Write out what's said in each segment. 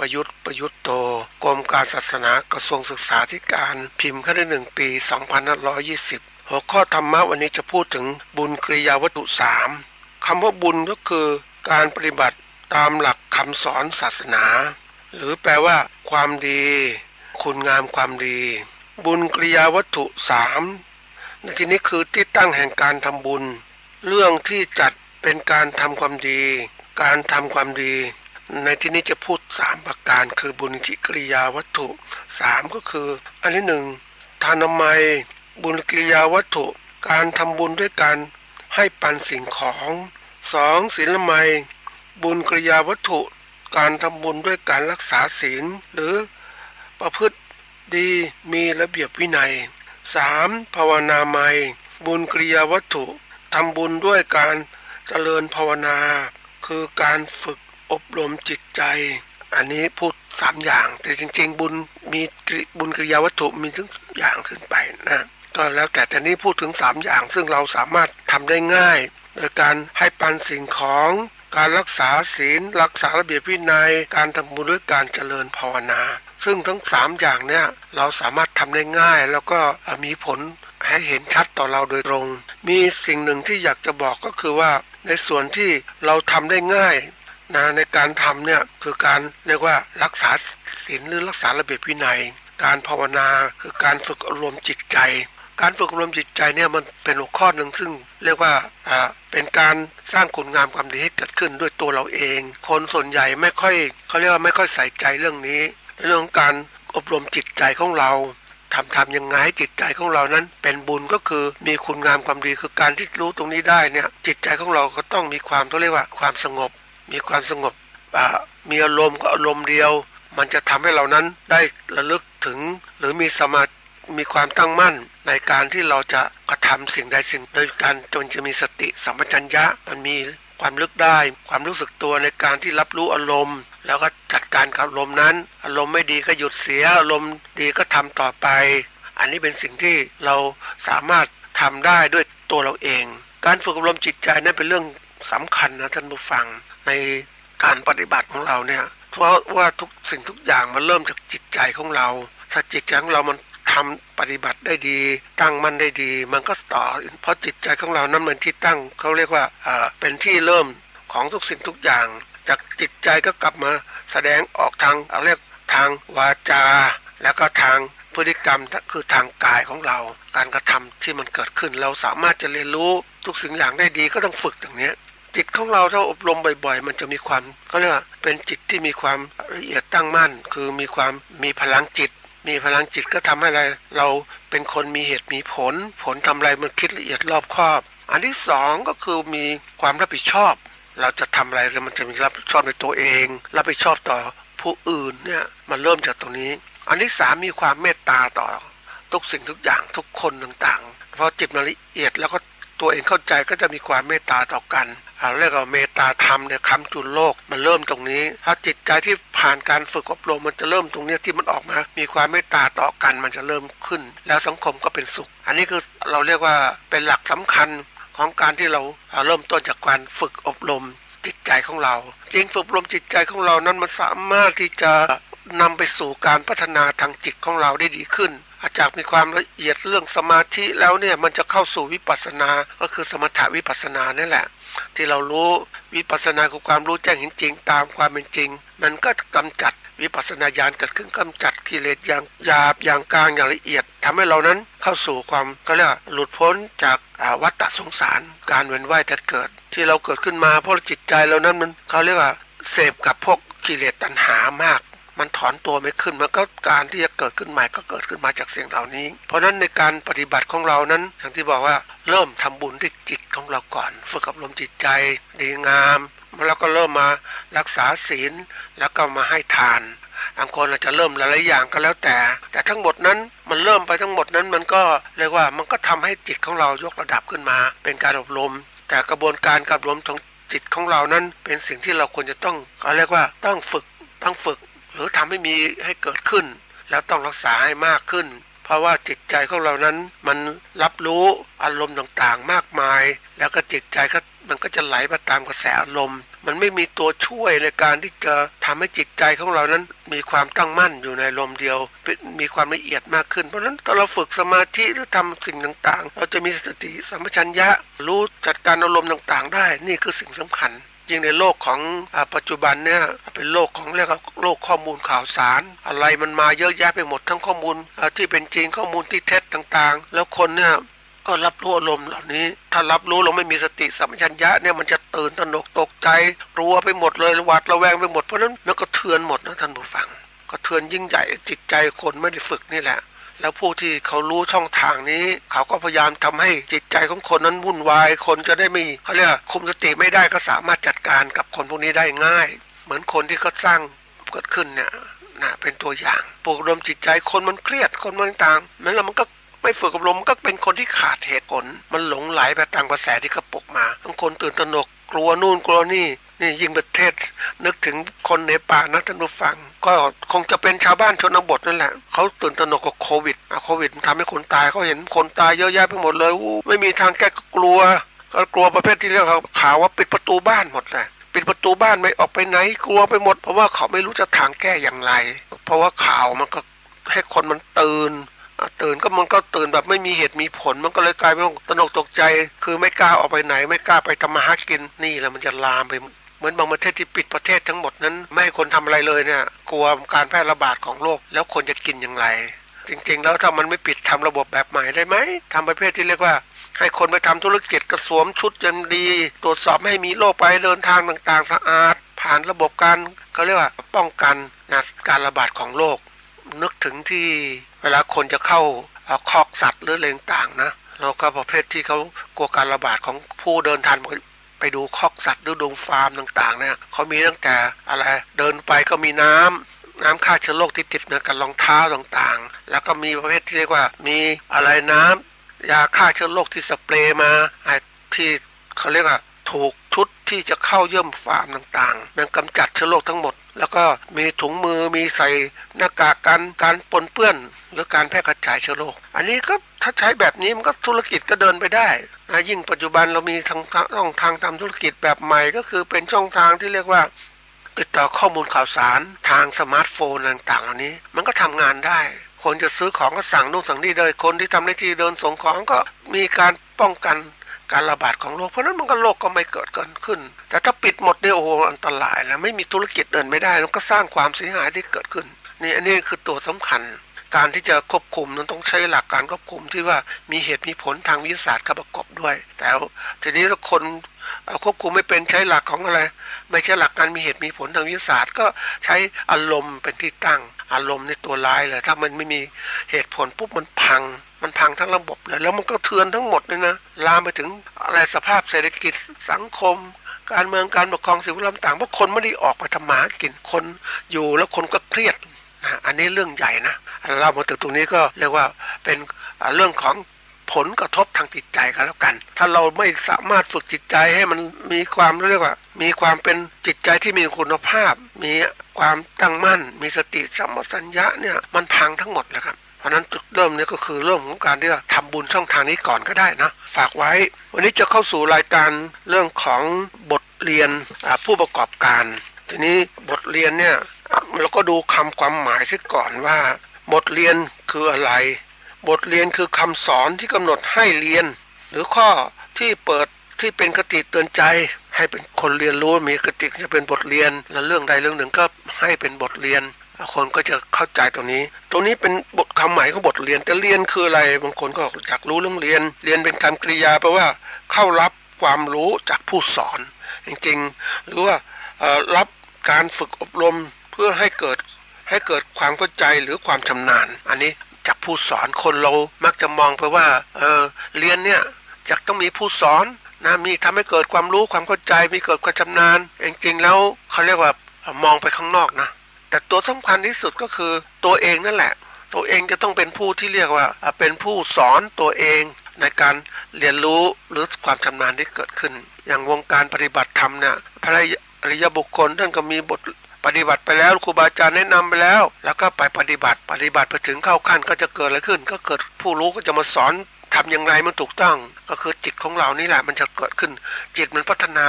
ประยุทธ์โตกรมการศาสนากระทรวงศึกษาธิการพิมพ์ครั้งที่1ปี2520หัวข้อธรรมะวันนี้จะพูดถึงบุญกริยาวัตถุ3คำว่าบุญก็คือการปฏิบัติตามหลักคำสอนศาสนาหรือแปลว่าความดีคุณงามความดีบุญกริยาวัตถุ3ในที่นี้คือที่ตั้งแห่งการทำบุญเรื่องที่จัดเป็นการทำความดีการทำความดีในที่นี้จะพูด3ประการคือบุญกริยาวัตถุ3ก็คืออันที่1ทานามัยบุญกริยาวัตถุการทำบุญด้วยการให้ปันสิ่งของ2ศีลไมยบุญกริยาวัตถุการทำบุญด้วยการรักษาศีลหรือประพฤติดีมีระเบียบวินัย3ภาวนาไมยบุญกริยาวัตถุทำบุญด้วยการเจริญภาวนาคือการฝึกอบรมจิตใจอันนี้พูด3อย่างแต่จริงๆบุญมีบุญกริยาวัตถุมีถึงอย่างขึ้นไปนะก็แล้วแต่นี้พูดถึง3อย่างซึ่งเราสามารถทำได้ง่ายโดยการให้ปันสิ่งของการรักษาศีลรักษาระเบียบวินัยการทำบุญด้วยการเจริญภาวนาซึ่งทั้ง3อย่างเนี้ยเราสามารถทำได้ง่ายแล้วก็มีผลให้เห็นชัดต่อเราโดยตรงมีสิ่งหนึ่งที่อยากจะบอกก็คือว่าในส่วนที่เราทำได้ง่ายนะในการทำเนี่ยคือการเรียกว่ารักษาศีลหรือรักษาระเบียบวินัยการภาวนาคือการฝึกอารมณ์จิตใจการฝึกอบรมจิตใจเนี่ยมันเป็นหัวข้อหนึ่งซึ่งเรียกว่าเป็นการสร้างคุณงามความดีให้เกิดขึ้นด้วยตัวเราเองคนส่วนใหญ่ไม่ค่อยเขาเรียกว่าไม่ค่อยใส่ใจเรื่องนี้เรื่องการอบรมจิตใจของเราทำยังไงให้จิตใจของเรานั้นเป็นบุญก็คือมีคุณงามความดีคือการที่รู้ตรงนี้ได้เนี่ยจิตใจของเราก็ต้องมีความเขาเรียกว่าความสงบมีความสงบมีอารมณ์ก็อารมณ์เดียวมันจะทำให้เรานั้นได้ระลึกถึงหรือมีสมาธิมีความตั้งมั่นในการที่เราจะกระทำสิ่งใดสิ่งโดยการจนจะมีสติสัมปชัญญะมันมีความลึกได้ความรู้สึกตัวในการที่รับรู้อารมณ์แล้วก็จัดการกับอารมณ์นั้นอารมณ์ไม่ดีก็หยุดเสียอารมณ์ดีก็ทำต่อไปอันนี้เป็นสิ่งที่เราสามารถทำได้ด้วยตัวเราเองการฝึกอบรมจิตใจนั้นเป็นเรื่องสำคัญนะท่านผู้ฟังในการปฏิบัติของเราเนี่ยเพราะว่าทุกสิ่งทุกอย่างมันเริ่มจากจิตใจของเราถ้าจิตใจของเรามันทำปฏิบัติได้ดีตั้งมั่นได้ดีมันก็ต่อเพราะจิตใจของเรานั้นเป็นที่ตั้งเขาเรียกว่าเป็นที่เริ่มของทุกสิ่งทุกอย่างจากจิตใจก็กลับมาแสดงออกทางเรียกทางวาจาแล้วก็ทางพฤติกรรมคือทางกายของเราการกระทำที่มันเกิดขึ้นเราสามารถจะเรียนรู้ทุกสิ่งอย่างได้ดีก็ต้องฝึกอย่างนี้จิตของเราถ้าอบรมบ่อยๆมันจะมีความเขาเรียกว่าเป็นจิตที่มีความละเอียดตั้งมั่นคือมีพลังจิตมีพลังจิตก็ทำให้เราเป็นคนมีเหตุมีผลทำอะไรมันคิดละเอียดรอบคอบอันที่2ก็คือมีความรับผิดชอบเราจะทำอะไรแล้วมันจะมีรับผิดชอบในตัวเองรับผิดชอบต่อผู้อื่นเนี่ยมันเริ่มจากตรงนี้อันที่3มีความเมตตาต่อทุกสิ่งทุกอย่างทุกคนต่างๆเพราะจิตมันละเอียดแล้วก็ตัวเองเข้าใจก็จะมีความเมตตาต่อกันเรียกว่าเมตตาธรรมเนี่ยคำจุลโลกมันเริ่มตรงนี้ถ้าจิตใจที่ผ่านการฝึกอบรมมันจะเริ่มตรงนี้ที่มันออกมามีความเมตตาต่อกันมันจะเริ่มขึ้นแล้วสังคมก็เป็นสุขอันนี้คือเราเรียกว่าเป็นหลักสำคัญของการที่เราเริ่มต้นจากการฝึกอบรมจิตใจของเราจริงฝึกอบรมจิตใจของเรานั้นมันสามารถที่จะนำไปสู่การพัฒนาทางจิตของเราได้ดีขึ้นจากมีความละเอียดเรื่องสมาธิแล้วเนี่ยมันจะเข้าสู่วิปัสสนาก็คือสมถะวิปัสสนานี่แหละที่เรารู้วิปัสสนาคือความรู้แจ้งเห็นจริงตามความเป็นจริงมันก็กำจัดวิปัสสนาญาณเกิดขึ้นกำจัดกิเลสอย่างหยาบอย่างกลางอย่างละเอียดทำให้เรานั้นเข้าสู่ความเขาเรียกหลุดพ้นจากวัฏฏะสงสารการเวียนว่ายแต่เกิดที่เราเกิดขึ้นมาเพราะจิตใจเรานั้นมันเขาเรียกว่าเสพกับพวกกิเลสตัณหามากมันถอนตัวไม่ขึ้นมันก็การที่จะเกิดขึ้นใหม่ก็เกิดขึ้นมาจากสิ่งเหล่านี้เพราะนั้นในการปฏิบัติของเรานั้นอย่างที่บอกว่าเริ่มทำบุญที่จิตของเราก่อนฝึกอบรมจิตใจดีงามแล้วก็เริ่มมารักษาศีลแล้วก็มาให้ทานบางคนอาจจะเริ่มหลายๆอย่างก็แล้วแต่ทั้งหมดนั้นมันเริ่มไปทั้งหมดนั้นมันก็เรียกว่ามันก็ทำให้จิตของเรายกระดับขึ้นมาเป็นการอบรมแต่กระบวนการการอบรมของจิตของเรานั้นเป็นสิ่งที่เราควรจะต้องเขาเรียกว่าต้องฝึกหรือทำให้มีให้เกิดขึ้นแล้วต้องรักษาให้มากขึ้นเพราะว่าจิตใจของเรานั้นมันรับรู้อารมณ์ต่างๆมากมายแล้วก็จิตใจมันก็จะไหลไปตามกระแสอารมณ์ มันไม่มีตัวช่วยในการที่จะทำให้จิตใจของเรานั้นมีความตั้งมั่นอยู่ในลมเดียวมีความละเอียดมากขึ้นเพราะฉะนั้นถ้าเราฝึกสมาธิหรือทำสิ่งต่างๆเราจะมีสติสัมปชัญญะรู้จัดการอารมณ์ต่างๆได้นี่คือสิ่งสำคัญยิ่งในโลกของปัจจุบันเนี่ยเป็นโลกของเรียกว่าโลกข้อมูลข่าวสารอะไรมันมาเยอะแยะไปหมดทั้งข้อมูลที่เป็นจริงข้อมูลที่เท็จต่างๆแล้วคนเนี่ยก็รับรู้อารมณ์เหล่านี้ถ้ารับรู้เราไม่มีสติสัมปชัญญะเนี่ยมันจะตื่นตระหนกตกใจกลัวไปหมดเลยหวาดระแวงไปหมดเพราะนั้นมันก็เทือนหมดนะท่านผู้ฟังก็เทือนยิ่งใหญ่จิตใจคนไม่ได้ฝึกนี่แหละแล้วผู้ที่เขารู้ช่องทางนี้เขาก็พยายามทำให้จิตใจของคนนั้นวุ่นวายคนจะได้ไม่เขาเรียกคุมสติไม่ได้ก็สามารถจัดการกับคนพวกนี้ได้ง่ายเหมือนคนที่เขาสร้างเกิดขึ้นเนี่ยนะเป็นตัวอย่างปลุกระดมจิตใจคนมันเครียดคนมันต่างนั้นแล้วมันก็ไม่ฝึกอบรมก็เป็นคนที่ขาดเหตุผลมันหลงไหลไปตามกระแสที่เขาปลุกมาบางคนตื่นตระหนกกลัวนู่นกลัวนี่ยิ่งประเทศนึกถึงคนในป่านะท่านผู้ฟังก็คงจะเป็นชาวบ้านชนบทนั่นแหละเขาตื่นตระหนกกับโควิดมันทำให้คนตายเขาเห็นคนตายเยอะแยะไปหมดเลยไม่มีทางแก้ก็กลัวประเภทที่เรียกข่าวว่าปิดประตูบ้านหมดเลยปิดประตูบ้านไม่ออกไปไหนกลัวไปหมดเพราะว่าเขาไม่รู้จะทางแก้อย่างไรเพราะว่าข่าวมันก็ให้คนมันตื่นก็มันก็ตื่นแบบไม่มีเหตุมีผลมันก็เลยกลายเป็นตระหนกตกใจคือไม่กล้าออกไปไหนไม่กล้าไปทำมาหากินนี่แหละมันจะลามไปเหมือนบางประเทศที่ปิดประเทศทั้งหมดนั้นไม่ให้คนทำอะไรเลยเนี่ยกลัวการแพร่ระบาดของโรคแล้วคนจะกินอย่างไรจริงๆแล้วถ้ามันไม่ปิดทำระบบแบบใหม่ได้ไหมทำประเภทที่เรียกว่าให้คนไปทำธุรกิจกระสวมชุดยันดีตรวจสอบให้มีโรคไปเดินทางต่างๆสะอาดผ่านระบบการเขาเรียกว่าป้องกันการระบาดของโรคนึกถึงที่เวลาคนจะเข้าคอกสัตว์หรืออะไรต่างๆนะแล้วก็ประเภทที่เขากลัวการระบาดของผู้เดินทางไปดูคอกสัตว์หรือดูฟาร์มต่างๆเนี่ยเขามีตั้งแต่อะไรเดินไปก็มีน้ำฆ่าเชื้อโรคที่ติดมากับรองเท้าต่างๆแล้วก็มีประเภทที่เรียกว่ามีอะไรน้ำยาฆ่าเชื้อโรคที่สเปรย์มาที่เขาเรียกว่าถูกชุดที่จะเข้าเยี่ยมฟาร์มต่างๆมันกำจัดเชื้อโรคทั้งหมดแล้วก็มีถุงมือมีใส่หน้ากากการปนเปื้อนหรือการแพร่กระจายเชื้อโรคอันนี้ก็ถ้าใช้แบบนี้มันก็ธุรกิจก็เดินไปได้นะยิ่งปัจจุบันเรามีช่องทางทำธุรกิจแบบใหม่ก็คือเป็นช่องทางที่เรียกว่าติดต่อข้อมูลข่าวสารทางสมาร์ทโฟนต่างๆเหล่านี้มันก็ทำงานได้คนจะซื้อของก็สั่งนู่นสั่งนี่เลยคนที่ทำหน้าที่เดินส่งของก็มีการป้องกันการระบาดของโรคเพราะนั้นมันก็โรคก็ไม่เกิดขึ้นแต่ถ้าปิดหมดเนี่ยโอ้โหอันตรายแล้วไม่มีธุรกิจเดินไม่ได้มันก็สร้างความเสียหายที่เกิดขึ้นนี่อันนี้คือตัวสำคัญการที่จะควบคุมนั้นต้องใช้หลักการควบคุมที่ว่ามีเหตุมีผลทางวิทยาศาสตร์เข้าประกอบด้วยแต่ทีนี้ถ้าคนควบคุมไม่เป็นใช้หลักของอะไรไม่ใช่หลักการมีเหตุมีผลทางวิทยาศาสตร์ก็ใช้อารมณ์เป็นที่ตั้งอารมณ์ในตัวร้ายเลยถ้ามันไม่มีเหตุผลปุ๊บมันพังทั้งระบบเลยแล้วมันก็เทือนทั้งหมดเลยนะลามไปถึงอะไรสภาพเศรษฐกิจสังคมการเมืองการปกครองสิ่งแวดล้อมต่างเพราะคนไม่ได้ออกไปทำมาหากินคนอยู่แล้วคนก็เครียดนะอันนี้เรื่องใหญ่นะเรามาถึงตรงนี้ก็เรียกว่าเป็นเรื่องของผลกระทบทางจิตใจกันแล้วกันถ้าเราไม่สามารถฝึกจิตใจให้มันมีความเรียกว่ามีความเป็นจิตใจที่มีคุณภาพมีความตั้งมั่นมีสติสัมปชัญญะเนี่ยมันพังทั้งหมดเลยครับเพราะนั้นจุดเริ่มนี้ก็คือเรื่องของการที่จะทำบุญช่องทางนี้ก่อนก็ได้นะฝากไว้วันนี้จะเข้าสู่รายการเรื่องของบทเรียนผู้ประกอบการทีนี้บทเรียนเนี่ยเราก็ดูความหมายซะก่อนว่าบทเรียนคืออะไรบทเรียนคือคำสอนที่กำหนดให้เรียนหรือข้อที่เปิดที่เป็นคติเตือนใจให้เป็นคนเรียนรู้มีคติจะเป็นบทเรียนและเรื่องใดเรื่องหนึ่งก็ให้เป็นบทเรียนคนก็จะเข้าใจตรงนี้เป็นบทคำหมายของบทเรียนแต่เรียนคืออะไรบางคนก็อยากรู้เรื่องเรียนเป็นคำกริยาแปลว่าเข้ารับความรู้จากผู้สอนจริงๆหรือว่ารับการฝึกอบรมเพื่อให้เกิดความเข้าใจหรือความชำนาญอันนี้จากผู้สอนคนเรามักจะมองไปว่าเรียนเนี่ยจะต้องมีผู้สอนนะมีทำให้เกิดความรู้ความเข้าใจมีเกิดความชำนาญจริงๆแล้วเขาเรียกว่ามองไปข้างนอกนะแต่ตัวสำคัญที่สุดก็คือตัวเองนั่นแหละตัวเองจะต้องเป็นผู้ที่เรียกว่าเป็นผู้สอนตัวเองในการเรียนรู้หรือความชำนาญที่เกิดขึ้นอย่างวงการปฏิบัติธรรมเนี่ยพระอริยบุคคลท่านก็มีบทปฏิบัติไปแล้วครูบาอาจารย์แนะนำไปแล้วก็ไปปฏิบัติไปถึงเข้าขั้นก็จะเกิดอะไรขึ้นก็เกิดผู้รู้ก็จะมาสอนทำอย่างไรมันถูกต้องก็คือจิตของเรานี่แหละมันจะเกิดขึ้นจิตมันพัฒนา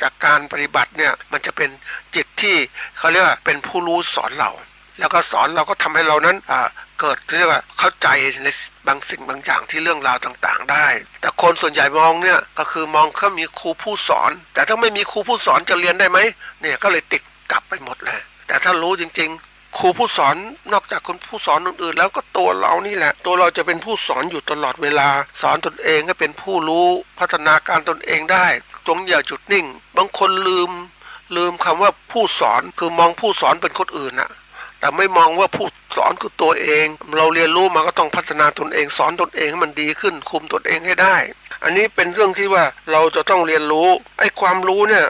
จากการปฏิบัติเนี่ยมันจะเป็นจิตที่เขาเรียกว่าเป็นผู้รู้สอนเราแล้วก็สอนเราก็ทำให้เรานั้นเกิดเรียกว่าเข้าใจในบางสิ่งบางอย่างที่เรื่องราวต่างๆได้แต่คนส่วนใหญ่มองเนี่ยก็คือมองเขามีครูผู้สอนแต่ถ้าไม่มีครูผู้สอนจะเรียนได้ไหมเนี่ยก็เลยติดกลับไปหมดเลยแต่ถ้ารู้จริงๆครูผู้สอนนอกจากคนผู้สอนอื่นๆแล้วก็ตัวเรานี่แหละตัวเราจะเป็นผู้สอนอยู่ตลอดเวลาสอนตนเองให้เป็นผู้รู้พัฒนาการตนเองได้จงอย่าหยุดนิ่งบางคนลืมคำว่าผู้สอนคือมองผู้สอนเป็นคนอื่นน่ะแต่ไม่มองว่าผู้สอนคือตัวเองเราเรียนรู้มาก็ต้องพัฒนาตนเองสอนตนเองให้มันดีขึ้นคุมตนเองให้ได้อันนี้เป็นเรื่องที่ว่าเราจะต้องเรียนรู้ไอ้ความรู้เนี่ย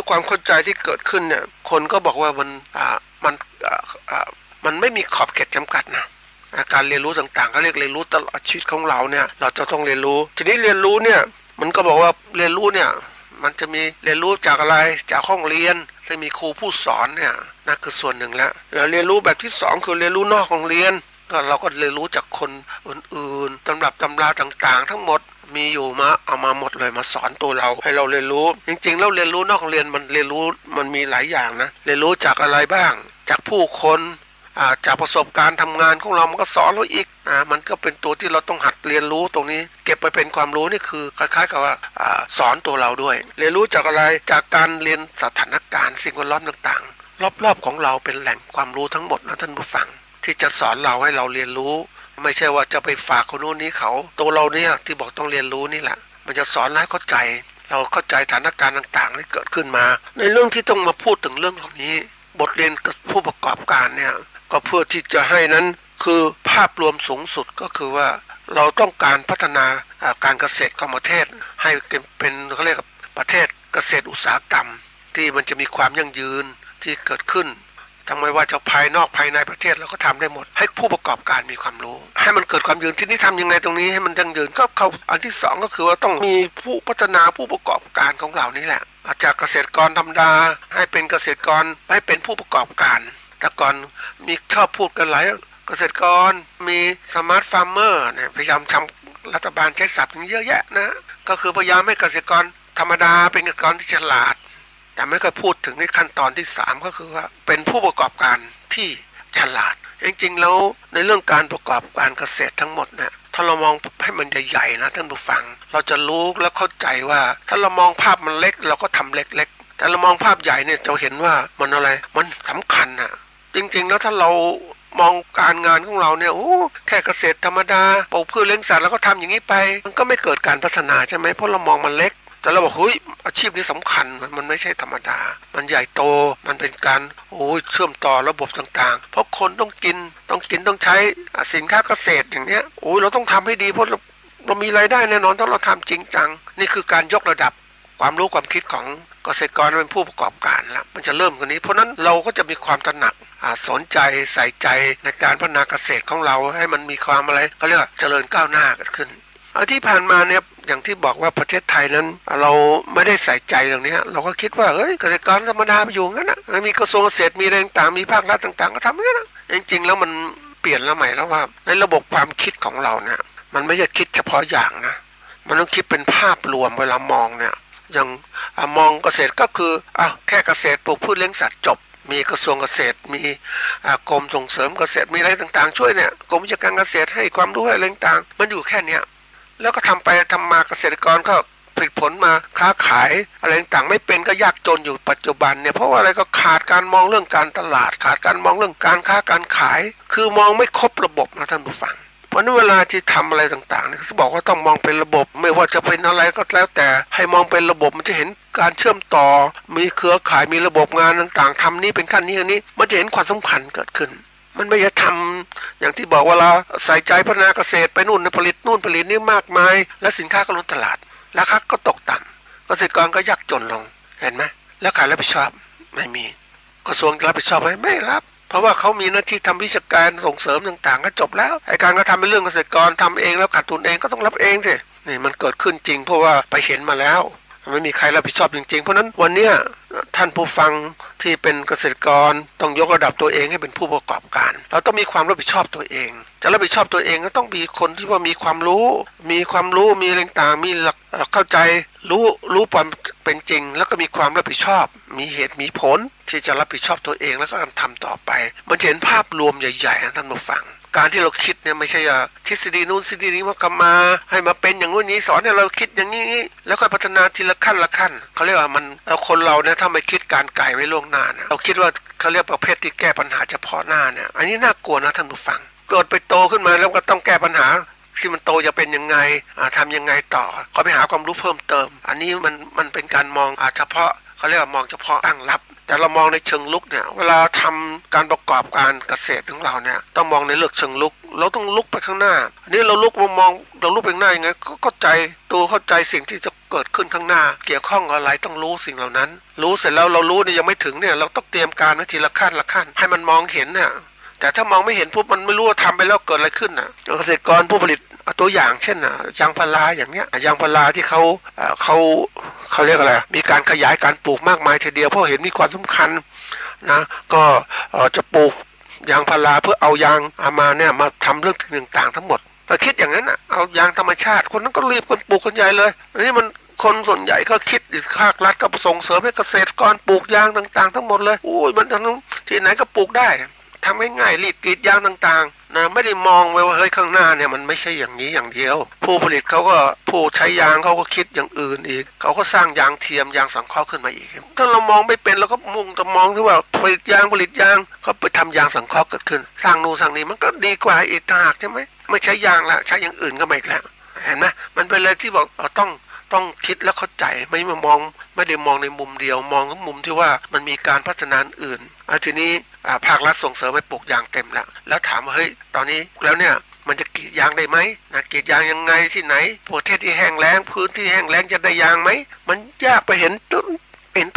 ความเข้าใจที่เกิดขึ้นเนี่ยคนก็บอกว่ามันไม่มีขอบเขตจำกัดนะการเรียนรู้ต่างๆเขาเรียกเรียนรู้ตลอดชีวิตของเราเนี่ยเราจะต้องเรียนรู้ทีนี้เรียนรู้เนี่ยมันก็บอกว่าเรียนรู้เนี่ยมันจะมีเรียนรู้จากอะไรจากห้องเรียนจะมีครูผู้สอนเนี่ยนั่นคือส่วนหนึ่งแล้วเรียนรู้แบบที่สองคือเรียนรู้นอกห้องเรียนก็เราก็เรียนรู้จากคนอื่นๆตำรับตำราต่างๆทั้งหมดมีอยู่มาเอามาหมดเลยมาสอนตัวเราให้เราเรียนรู้จริงๆแล้วเรียนรู้นอกห้องเรียนมันเรียนรู้มันมีหลายอย่างนะเรียนรู้จากอะไรบ้างจากผู้คนจากประสบการณ์ทำงานของเรามันก็สอนเราอีกมันก็เป็นตัวที่เราต้องหัดเรียนรู้ตรงนี้เก็บไปเป็นความรู้นี่คือคล้ายๆกับว่าสอนตัวเราด้วยเรียนรู้จากอะไรจากการเรียนสถานการณ์สิ่งแวดล้อมต่างๆรอบๆของเราเป็นแหล่งความรู้ทั้งหมดนะท่านผู้ฟังที่จะสอนเราให้เราเรียนรู้ไม่ใช่ว่าจะไปฝากคนโน้นนี้เขาตัวเราเนี่ยที่บอกต้องเรียนรู้นี่แหละมันจะสอนให้เข้าใจเราเข้าใจสถานการณ์ต่างๆที่เกิดขึ้นมาในเรื่องที่ต้องมาพูดถึงเรื่องเหล่านี้บทเรียนกับผู้ประกอบการเนี่ยก็เพื่อที่จะให้นั้นคือภาพรวมสูงสุดก็คือว่าเราต้องการพัฒนาการเกษตรของประเทศให้เป็นเขาเรียกประเทศเกษตรอุตสาหกรรมที่มันจะมีความยั่งยืนที่เกิดขึ้นทั้งไม่ว่าจะภายนอกภายในประเทศเราก็ทำได้หมดให้ผู้ประกอบการมีความรู้ให้มันเกิดความยืนที่นี่ทำยังไงตรงนี้ให้มันยั่งยืนก็เขาอันที่สองก็คือว่าต้องมีผู้พัฒนาผู้ประกอบการของเรานี่แหละจากเกษตรกรธรรมดาให้เป็นเกษตรกรให้เป็นผู้ประกอบการแต่ก่อนมีชอบพูดกันหลายเกษตรกรมีสมาร์ทฟาร์มเมอร์เนี่ยพยายามทำรัฐบาลใช้ศัพท์เยอะแยะนะก็คือพยายามให้เกษตรกรธรรมดาเป็นเกษตรกรที่ฉลาดแต่ไม่เคยพูดถึงในขั้นตอนที่3ก็คือว่าเป็นผู้ประกอบการที่ฉลาดจริงๆแล้วในเรื่องการประกอบการเกษตรทั้งหมดเนี่ยถ้าเรามองให้มันใหญ่ๆนะท่านผู้ฟังเราจะรู้และเข้าใจว่าถ้าเรามองภาพมันเล็กเราก็ทำเล็กๆแต่เรามองภาพใหญ่เนี่ยจะเห็นว่ามันอะไรมันสำคัญนะจริงๆแล้วถ้าเรามองการงานของเราเนี่ยโอ้แค่เกษตรธรรมดาปลูกพืชเลี้ยงสัตว์แล้วก็ทำอย่างนี้ไปมันก็ไม่เกิดการพัฒนาใช่ไหมเพราะเรามองมันเล็กแต่เราบอกเฮ้ยอาชีพนี้สำคัญมันไม่ใช่ธรรมดามันใหญ่โตมันเป็นการเชื่อมต่อระบบต่างๆเพราะคนต้องกินต้องใช้สินค้าเกษตรอย่างเนี้ยเราต้องทำให้ดีเพราะเรามีรายได้แน่นอนถ้าเราทำจริงจังนี่คือการยกระดับความรู้ความคิดของเกษตรกรเป็นผู้ประกอบการแล้วมันจะเริ่มตรงนี้เพราะนั้นเราก็จะมีความตระหนักสนใจใส่ใจในการพัฒนาเกษตรของเราให้มันมีความอะไรเขาเรียกว่าเจริญก้าวหน้าขึ้นที่ผ่านมาเนี่ยอย่างที่บอกว่าประเทศไทยนั้นเราไม่ได้ใส่ใจตรงนี้เราก็คิดว่าเฮ้ยเกษตรกรธรรมดาไปอยู่งั้นนะมีกระทรวงเกษตรมีอะไรต่างมีภาครัฐต่างๆก็ทำงั้นนะจริงๆแล้วมันเปลี่ยนแล้วใหม่แล้วว่าในระบบความคิดของเราเนี่ยมันไม่ใช่คิดเฉพาะอย่างนะมันต้องคิดเป็นภาพรวมเวลามองเนี่ยอย่างมองเกษตรก็คือแค่เกษตรปลูกพืชเลี้ยงสัตว์จบมีกระทรวงเกษตรมีกรมส่งเสริมเกษตรมีอะไรต่างๆช่วยเนี่ยกรมวิชาการเกษตรให้ความรู้อะไรต่างๆมันอยู่แค่เนี้ยแล้วก็ทำไปทำมาเกษตรกรก็ผลิตผลมาค้าขายอะไรต่างๆไม่เป็นก็ยากจนอยู่ปัจจุบันเนี่ยเพราะว่าอะไรก็ขาดการมองเรื่องการตลาดขาดการมองเรื่องการค้าการขายคือมองไม่ครบระบบนะท่านผู้ฟังเพราะนั้นเวลาที่ทำอะไรต่างๆเนี่ยเขาบอกว่าต้องมองเป็นระบบไม่ว่าจะเป็นอะไรก็แล้วแต่ให้มองเป็นระบบมันจะเห็นการเชื่อมต่อมีเครือข่ายมีระบบงานต่างๆทำนี้เป็นขั้นนี้อันนี้มันจะเห็นความสำคัญเกิดขึ้นมันไม่ใช่ทำอย่างที่บอกว่าเราใส่ใจพัฒนาเกษตรไปนู่นผลิตนู่นผลิตนี่มากมายและสินค้าก็ล้นตลาดราคาก็ตกต่ำเกษตรกรก็ยากจนลงเห็นไหมแล้วใครรับผิดชอบไม่มีกระทรวงรับผิดชอบไหมไม่รับเพราะว่าเขามีหน้าที่ทำวิชาการส่งเสริมต่างๆก็จบแล้วไอ้การก็ทำเป็นเรื่องเกษตรกรทำเองแล้วขาดทุนเองก็ต้องรับเองสินี่มันเกิดขึ้นจริงเพราะว่าไปเห็นมาแล้วไม่มีใครรับผิดชอบจริงๆเพราะนั้นวันนี้ถ้า ท่านผู้ฟังที่เป็นเกษตรกรต้องยกระดับตัวเองให้เป็นผู้ประกอบการเราต้องมีความรับผิดชอบตัวเองจะรับผิดชอบตัวเองก็ต้องมีคนที่ว่ามีความรู้มีอะไรต่างมีหลักเข้าใจรู้ความเป็นจริงแล้วก็มีความรับผิดชอบมีเหตุมีผลที่จะรับผิดชอบตัวเองแล้วก็ทำต่อไปมันเห็นภาพรวมใหญ่ๆนะท่านผู้ฟังการที่เราคิดเนี่ยไม่ใช่ทฤษฎีนู้นทฤษฎีนี้ว่ากำมาให้มาเป็นอย่างนู้นนี้สอนให้เราคิดอย่างนี้แล้วก็พัฒนาทีละขั้นละขั้นเขาเรียกว่ามันคนเราเนี่ยถ้าไม่คิดการไกลไว้ล่วงหน้านะเราคิดว่าเขาเรียกประเภทที่แก้ปัญหาเฉพาะหน้าเนี่ยอันนี้น่ากลัวนะท่านผู้ฟังเกิดไปโตขึ้นมาแล้วก็ต้องแก้ปัญหาที่มันโตจะเป็นยังไงทำยังไงต่อเขาไปหาความรู้เพิ่มเติมอันนี้มันเป็นการมองเฉพาะเขาเรียกว่ามองเฉพาะตั้งรับแต่เรามองในเชิงลุกเนี่ยเวลาทำการประกอบการเกษตรของเราเนี่ยต้องมองในเรื่องเชิงลุกเราต้องลุกไปข้างหน้าอันนี้เราลุกมองเราลุกไปข้างหน้ายังไงก็เข้าใจสิ่งที่จะเกิดขึ้นข้างหน้าเกี่ยวข้องอะไรต้องรู้สิ่งเหล่านั้นรู้เสร็จแล้วเรารู้เนี่ยยังไม่ถึงเนี่ยเราต้องเตรียมการไว้ทีละขั้นละขั้นให้มันมองเห็นเนี่ยแต่ถ้ามองไม่เห็นปุ๊บมันไม่รู้ว่าทำไปแล้วเกิดอะไรขึ้นน่ะเกษตรกรผู้ผลิตตัวอย่างเช่นยางพาราอย่างเนี้ยยางพาราที่เขาเรียกอะไรมีการขยายการปลูกมากมายทีเดียวเพราะเห็นมีความสำคัญนะก็จะปลูกยางพาราเพื่อเอายางมาเนี่ยมาทำเรื่องต่างๆทั้งหมดแต่คิดอย่างนั้นเอายางธรรมชาติคนนั้นก็รีบคนปลูกคนใหญ่เลยอันนี้มันคนส่วนใหญ่ก็คิดภาครัฐก็ส่งเสริมให้เกษตรกรปลูกยางต่างๆทั้งหมดเลยอุ้ยมันที่ไหนก็ปลูกได้ทำง่ายๆรีดกรีดยางต่างๆนะไม่ได้มองไว้ว่าเฮ้ยข้างหน้าเนี่ยมันไม่ใช่อย่างนี้อย่างเดียวผู้ผลิตเขาก็ผู้ใช้ยางเขาก็คิดอย่างอื่นอีกเขาก็สร้างยางเทียมยางสังเคราะห์ขึ้นมาอีกถ้าเรามองไม่เป็นเราก็มุ่งแต่มองที่ว่าผลิตยางเขาไปทำยางสังเคราะห์เกิดขึ้นสร้างนู่นสร้างนี้มันก็ดีกว่าอีกต่างหากใช่ไหมไม่ใช้ยางละใช้อย่างอื่นก็ไม่อีกแล้วเห็นไหมมันเป็นอะไรที่บอกต้องคิดแล้วเข้าใจไม่ได้มองในมุมเดียวมองในมุมที่ว่ามันมีการพัฒนาอื่นทีนี้ภาครัฐส่งเสริมให้ปลูกยางเต็มแล้วถามว่าเฮ้ยตอนนี้แล้วเนี่ยมันจะกรีดยางได้ไหมนะกรีดยางยังไงที่ไหนประเทศที่แห้งแล้งพื้นที่แห้งแล้งจะได้ยางไหมมันยากไปเห็น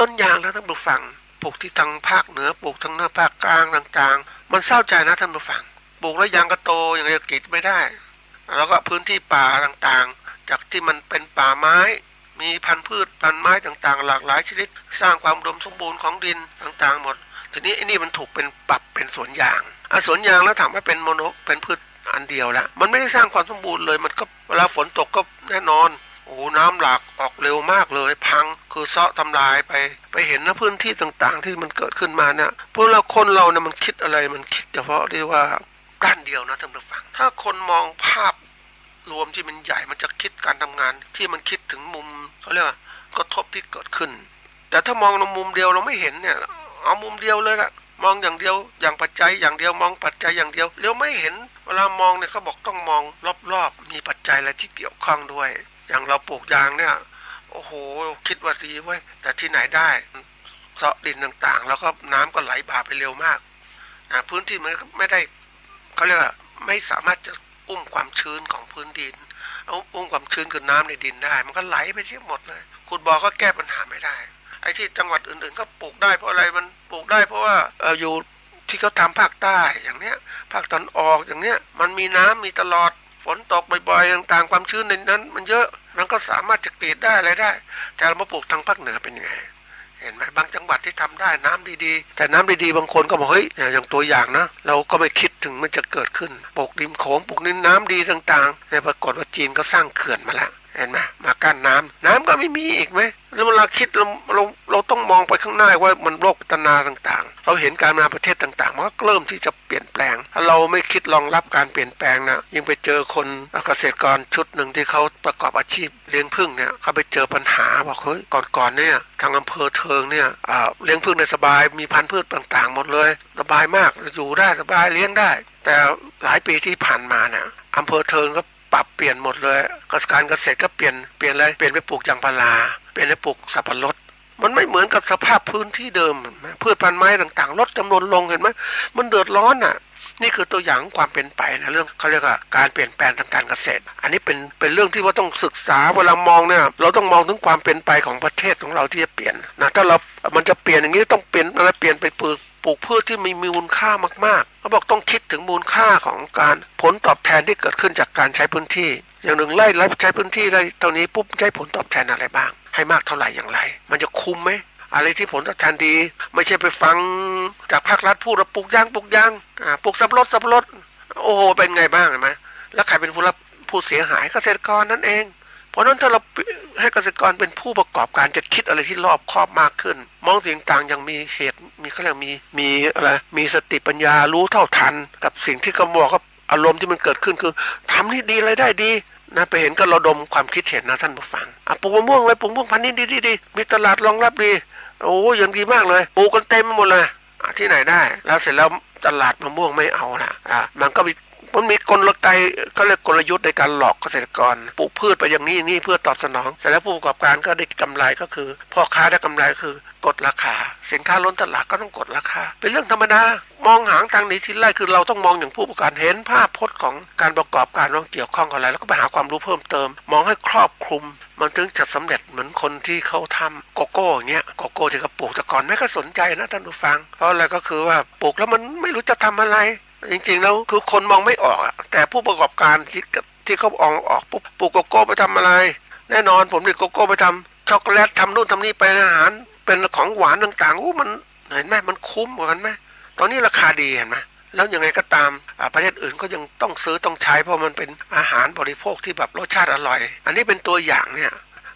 ต้นยางแล้วท่านผู้ฟังปลูกที่ทางภาคเหนือปลูกทางภาคกลางต่างๆมันเศร้าใจนะท่านผู้ฟังปลูกแล้วยางก็โตอย่างเดียวกรีดไม่ได้แล้วก็พื้นที่ป่าต่างๆจากที่มันเป็นป่าไม้มีพันธุ์พืชพันธุ์ไม้ต่างๆหลากหลายชนิดสร้างความอุดมสมบูรณ์ของดินต่างๆหมดทีนี้ไอ้นี่มันถูกเป็นปรับเป็นสวนยางสวนยางแล้วถามว่าเป็นเป็นพืชอันเดียวละมันไม่ได้สร้างความสมบูรณ์เลยมันก็เวลาฝนตกก็แน่นอนโอ้น้ำหลากออกเร็วมากเลยพังคือเซาะทำลายไปเห็นนะพื้นที่ต่างๆที่มันเกิดขึ้นมาเนี่ยพวกเราคนเราเนี่ยมันคิดอะไรมันคิดเฉพาะที่ว่าด้านเดียวนะท่านผู้ฟังถ้าคนมองภาพรวมที่มันใหญ่มันจะคิดการทำงานที่มันคิดถึงมุมเขาเรียกว่ากระทบที่เกิดขึ้นแต่ถ้ามองในมุมเดียวเราไม่เห็นเนี่ยเอามุมเดียวเลยละมองอย่างเดียวอย่างปัจจัยอย่างเดียวมองปัจจัยอย่างเดียวเราไม่เห็นเวลามองเนี่ยเขาบอกต้องมองรอบๆมีปัจจัยอะไรที่เกี่ยวข้องด้วยอย่างเราปลูกยางเนี่ยโอ้โหคิดว่าดีไว้แต่ที่ไหนได้เซาะดินต่างๆแล้วก็น้ำก็ไหลบ่าไปเร็วมากพื้นที่มันไม่ได้เขาเรียกว่าไม่สามารถจะอุ้มความชื้นของพื้นดินอุ้มความชื้นคือน้ำในดินได้มันก็ไหลไปเสียหมดเลยขุดบ่อก็แก้ปัญหาไม่ได้ไอ้ที่จังหวัดอื่นๆก็ปลูกได้เพราะอะไรมันปลูกได้เพราะว่าอยู่ที่เขาทำภาคใต้อย่างเนี้ยภาคตะวันออกอย่างเนี้ยมันมีน้ำมีตลอดฝนตกบ่อยๆต่างๆความชื้นในนั้นมันเยอะมันก็สามารถจะกรีดได้อะไรได้แต่เรามาปลูกทางภาคเหนือเป็นยังไงเห็นไหมบางจังหวัดที่ทำได้น้ำดีๆแต่น้ำดีๆบางคนก็บอกเฮ้ยอย่างตัวอย่างนะเราก็ไม่คิดถึงมันจะเกิดขึ้นปลูกริมโขงปลูกในน้ำดีต่างๆแต่ปรากฏว่าจีนก็สร้างเขื่อนมาแล้วเห็นไหมมากั้นน้ำก็ไม่มีอีกไหมแล้วเวลาคิดเราต้องมองไปข้างหน้าว่ามันโลกพัฒนาต่างๆเราเห็นการมาประเทศต่างๆมันก็เริ่มที่จะเปลี่ยนแปลงถ้าเราไม่คิดรองรับการเปลี่ยนแปลงนะยิ่งไปเจอคนเกษตรกรชุดหนึ่งที่เขาประกอบอาชีพเลี้ยงผึ้งเนี่ยเขาไปเจอปัญหาบอกเฮ้ยก่อนเนี่ยทางอำเภอเทิงเนี่ยเลี้ยงผึ้งในสบายมีพันธุ์พืชต่างๆหมดเลยสบายมากอยู่ได้สบายเลี้ยงได้แต่หลายปีที่ผ่านมาเนี่ยอำเภอเทิงก็ปรับเปลี่ยนหมดเลยการเกษตรก็เปลี่ยนอะไรเปลี่ยนไปปลูกยางพาราเปลี่ยนไปปลูกสับปะรดมันไม่เหมือนกับสภาพพื้นที่เดิมพืชพันธุ์ไม้ต่างๆลดจำนวนลงเห็นไหมมันเดือดร้อนนี่คือตัวอย่างความเป็นไปนะเรื่องเขาเรียกว่าการเปลี่ยนแปลงทางการเกษตรอันนี้เป็นเรื่องที่ว่าต้องศึกษาเวลามองเนี่ยเราต้องมองถึงความเป็นไปของประเทศของเราที่จะเปลี่ยนนะถ้ามันจะเปลี่ยนอย่างนี้ต้องเปลี่ยนอะไรเปลี่ยนไปปลูกพืชที่มีมูลค่ามากๆเขาบอกต้องคิดถึงมูลค่าของการผลตอบแทนที่เกิดขึ้นจากการใช้พื้นที่อย่าง1 ไร่ใช้พื้นที่ได้เท่านี้ปุ๊บใช้ผลตอบแทนอะไรบ้างให้มากเท่าไหร่อย่างไรมันจะคุ้มไหม อะไรที่ผลตอบแทนดีไม่ใช่ไปฟังจากภาครัฐพูดว่าปลูกยางปลูกสับปะรดโอ้โหเป็นไงบ้างเห็นไหมแล้วใครเป็นผู้เสียหายเกษตรกรนั่นเองเพราะนั้นถ้าเราให้เกษตรกรเป็นผู้ประกอบการจะคิดอะไรที่รอบคอบมากขึ้นมองสิ่งต่างอย่างมีเหตุมีเขาเรียกมีอะไรมีสติปัญญารู้เท่าทันกับสิ่งที่เขาบอกกับอารมณ์ที่มันเกิดขึ้นคือทำนี่ดีอะไรได้ดีนะไปเห็นก็ระดมความคิดเห็นนะท่านผู้ฟังปลูกมะม่วงเลยปลูกมะม่วงพันธุ์นี้ดีมีตลาดรองรับดีโอ้ยังดีมากเลยปลูกกันเต็มหมดเลยที่ไหนได้แล้วเสร็จแล้วตลาดมะม่วงไม่เอานะมันมีกลไกก็เรียกกลยุทธ์ในการหลอกเกษตรกรปลูกพืชไปอย่างนี้เพื่อตอบสนองแต่แล้วผู้ประกอบการก็ได้กำไรก็คือพ่อค้าได้กำไรคือกดราคาสินค้าล้นตลาดก็ต้องกดราคาเป็นเรื่องธรรมดามองหางทางหนีทีไล่คือเราต้องมองอย่างผู้ประกอบการเห็นภาพพจน์ของการประกอบการว่าเกี่ยวข้องกับอะไรแล้วก็ไปหาความรู้เพิ่มเติมมองให้ครอบคลุมมันถึงจะสำเร็จเหมือนคนที่เขาทำโกโก้อย่างเงี้ยโกโก้ที่เขาปลูกแต่ก่อนไม่ค่อยสนใจนะท่านผู้ฟังเพราะอะไรก็คือว่าปลูกแล้วมันไม่รู้จะทำอะไรจริงๆแล้วคือคนมองไม่ออกแต่ผู้ประกอบการที่เขาออกปุ๊บปลูกโกโก้ไปทำอะไรแน่นอนผมดิโกโก้ไปทำช็อกโกแลตทำนู่นทำนี่ไปอาหารเป็นของหวานต่างๆมันเห็นไหมมันคุ้มกว่ากันไหมตอนนี้ราคาดีเห็นไหมแล้วยังไงก็ตามประเทศอื่นก็ยังต้องซื้อต้องใช้เพราะมันเป็นอาหารบริโภคที่แบบรสชาติอร่อยอันนี้เป็นตัวอย่างเนี่ย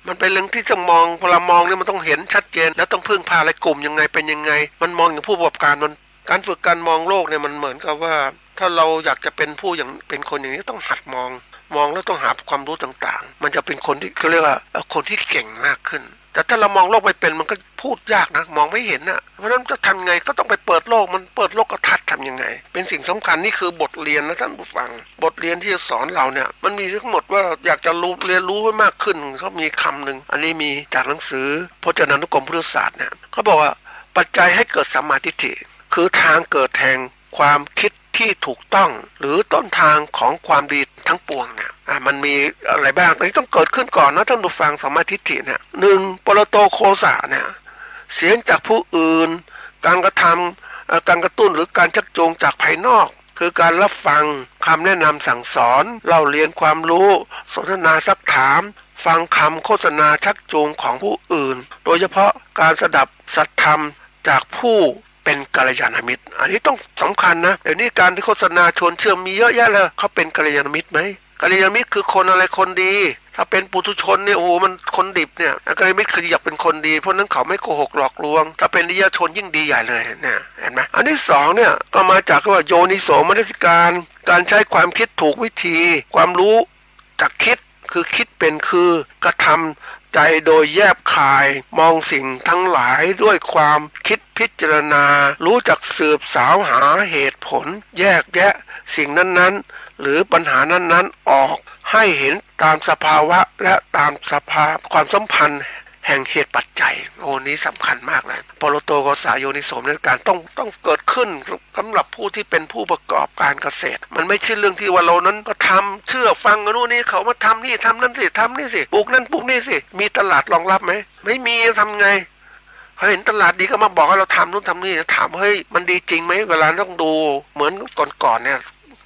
มันเป็นเรื่องที่ต้องมองพอเรามองเนี่ยมันต้องเห็นชัดเจนแล้วต้องพึ่งพาอะไรกลุ่มยังไงเป็นยังไงมันมองอย่างผู้ประกอบการมันการฝึกการมองโลกเนี่ยมันเหมือนกับว่าถ้าเราอยากจะเป็นผู้อย่างเป็นคนอย่างนี้ต้องหัดมองแล้วต้องหาความรู้ต่างๆมันจะเป็นคนที่เขาเรียกว่าคนที่เก่งมากขึ้นแต่ถ้าเรามองโลกไม่เป็นมันก็พูดยากนะมองไม่เห็นนะเพราะฉะนั้นจะทำไงก็ต้องไปเปิดโลกมันเปิดโลกทัศน์ทำยังไงเป็นสิ่งสำคัญนี่คือบทเรียนนะท่านผู้ฟังบทเรียนที่จะสอนเราเนี่ยมันมีทั้งหมดว่าอยากจะเรียนรู้ให้มากขึ้นเขามีคำหนึ่งอันนี้มีจากหนังสือพจนานุกรมพุทธศาสตร์เนี่ยเขาบอกว่าปัจจัยให้เกิดสัมมาทิฏฐิคือทางเกิดแห่งความคิดที่ถูกต้องหรือต้นทางของความดีทั้งปวงเนี่ยมันมีอะไรบ้างที่ต้องเกิดขึ้นก่อนนะท่านผู้ฟังสัมมาทิฏฐิเนี่ยหนึ่งปรโตโคสะเนี่ยเสียงจากผู้อื่นการกระทำการกระตุ้นหรือการชักจูงจากภายนอกคือการรับฟังคำแนะนำสั่งสอนเล่าเรียนความรู้สนทนาซักถามฟังคำโฆษณาชักจูงของผู้อื่นโดยเฉพาะการสดับสัตธรรมจากผู้เป็นกัลยาณมิตรอันนี้ต้องสำคัญนะเดี๋ยวนี้การที่โฆษณาชวนเชื่อมีเยอะแยะเลยเขาเป็นกัลยาณมิตรไหมกัลยาณมิตรคือคนอะไรคนดีถ้าเป็นปุถุชนเนี่ยโอ้โหมันคนดิบเนี่ยกัลยาณมิตรคืออยากเป็นคนดีเพราะนั้นเขาไม่โกหกหลอกลวงถ้าเป็นนิยชนยิ่งดีใหญ่เลยเนี่ยเห็นไหมอันที่สองเนี่ยก็มาจากว่าโยนิโสมนสิการใช้ความคิดถูกวิธีความรู้จากคิดคือคิดเป็นคือกระทำใจโดยแยบคายมองสิ่งทั้งหลายด้วยความคิดพิจารณารู้จักสืบสาวหาเหตุผลแยกแยะสิ่งนั้นๆหรือปัญหานั้นๆออกให้เห็นตามสภาวะและตามสภาพความสัมพันธ์แห่งเหตุปัจจัยโอ้นี้สำคัญมากเลยปรโตโกสาโยนิโสมนสิการต้องเกิดขึ้นสำหรับผู้ที่เป็นผู้ประกอบการเกษตรมันไม่ใช่เรื่องที่ว่าเรานั้นก็ทำเชื่อฟังกันนู่นนี่เขามาทำนี่ทำนั่นสิทำนี่สิปลูกนั่นปลูกนี่สิมีตลาดรองรับไหมไม่มีทำไงเขาเห็นตลาดดีก็มาบอกให้เราทำนู่นทำนี่ถามเฮ้ยมันดีจริงไหมเวลาต้องดูเหมือนก่อนเนี่ย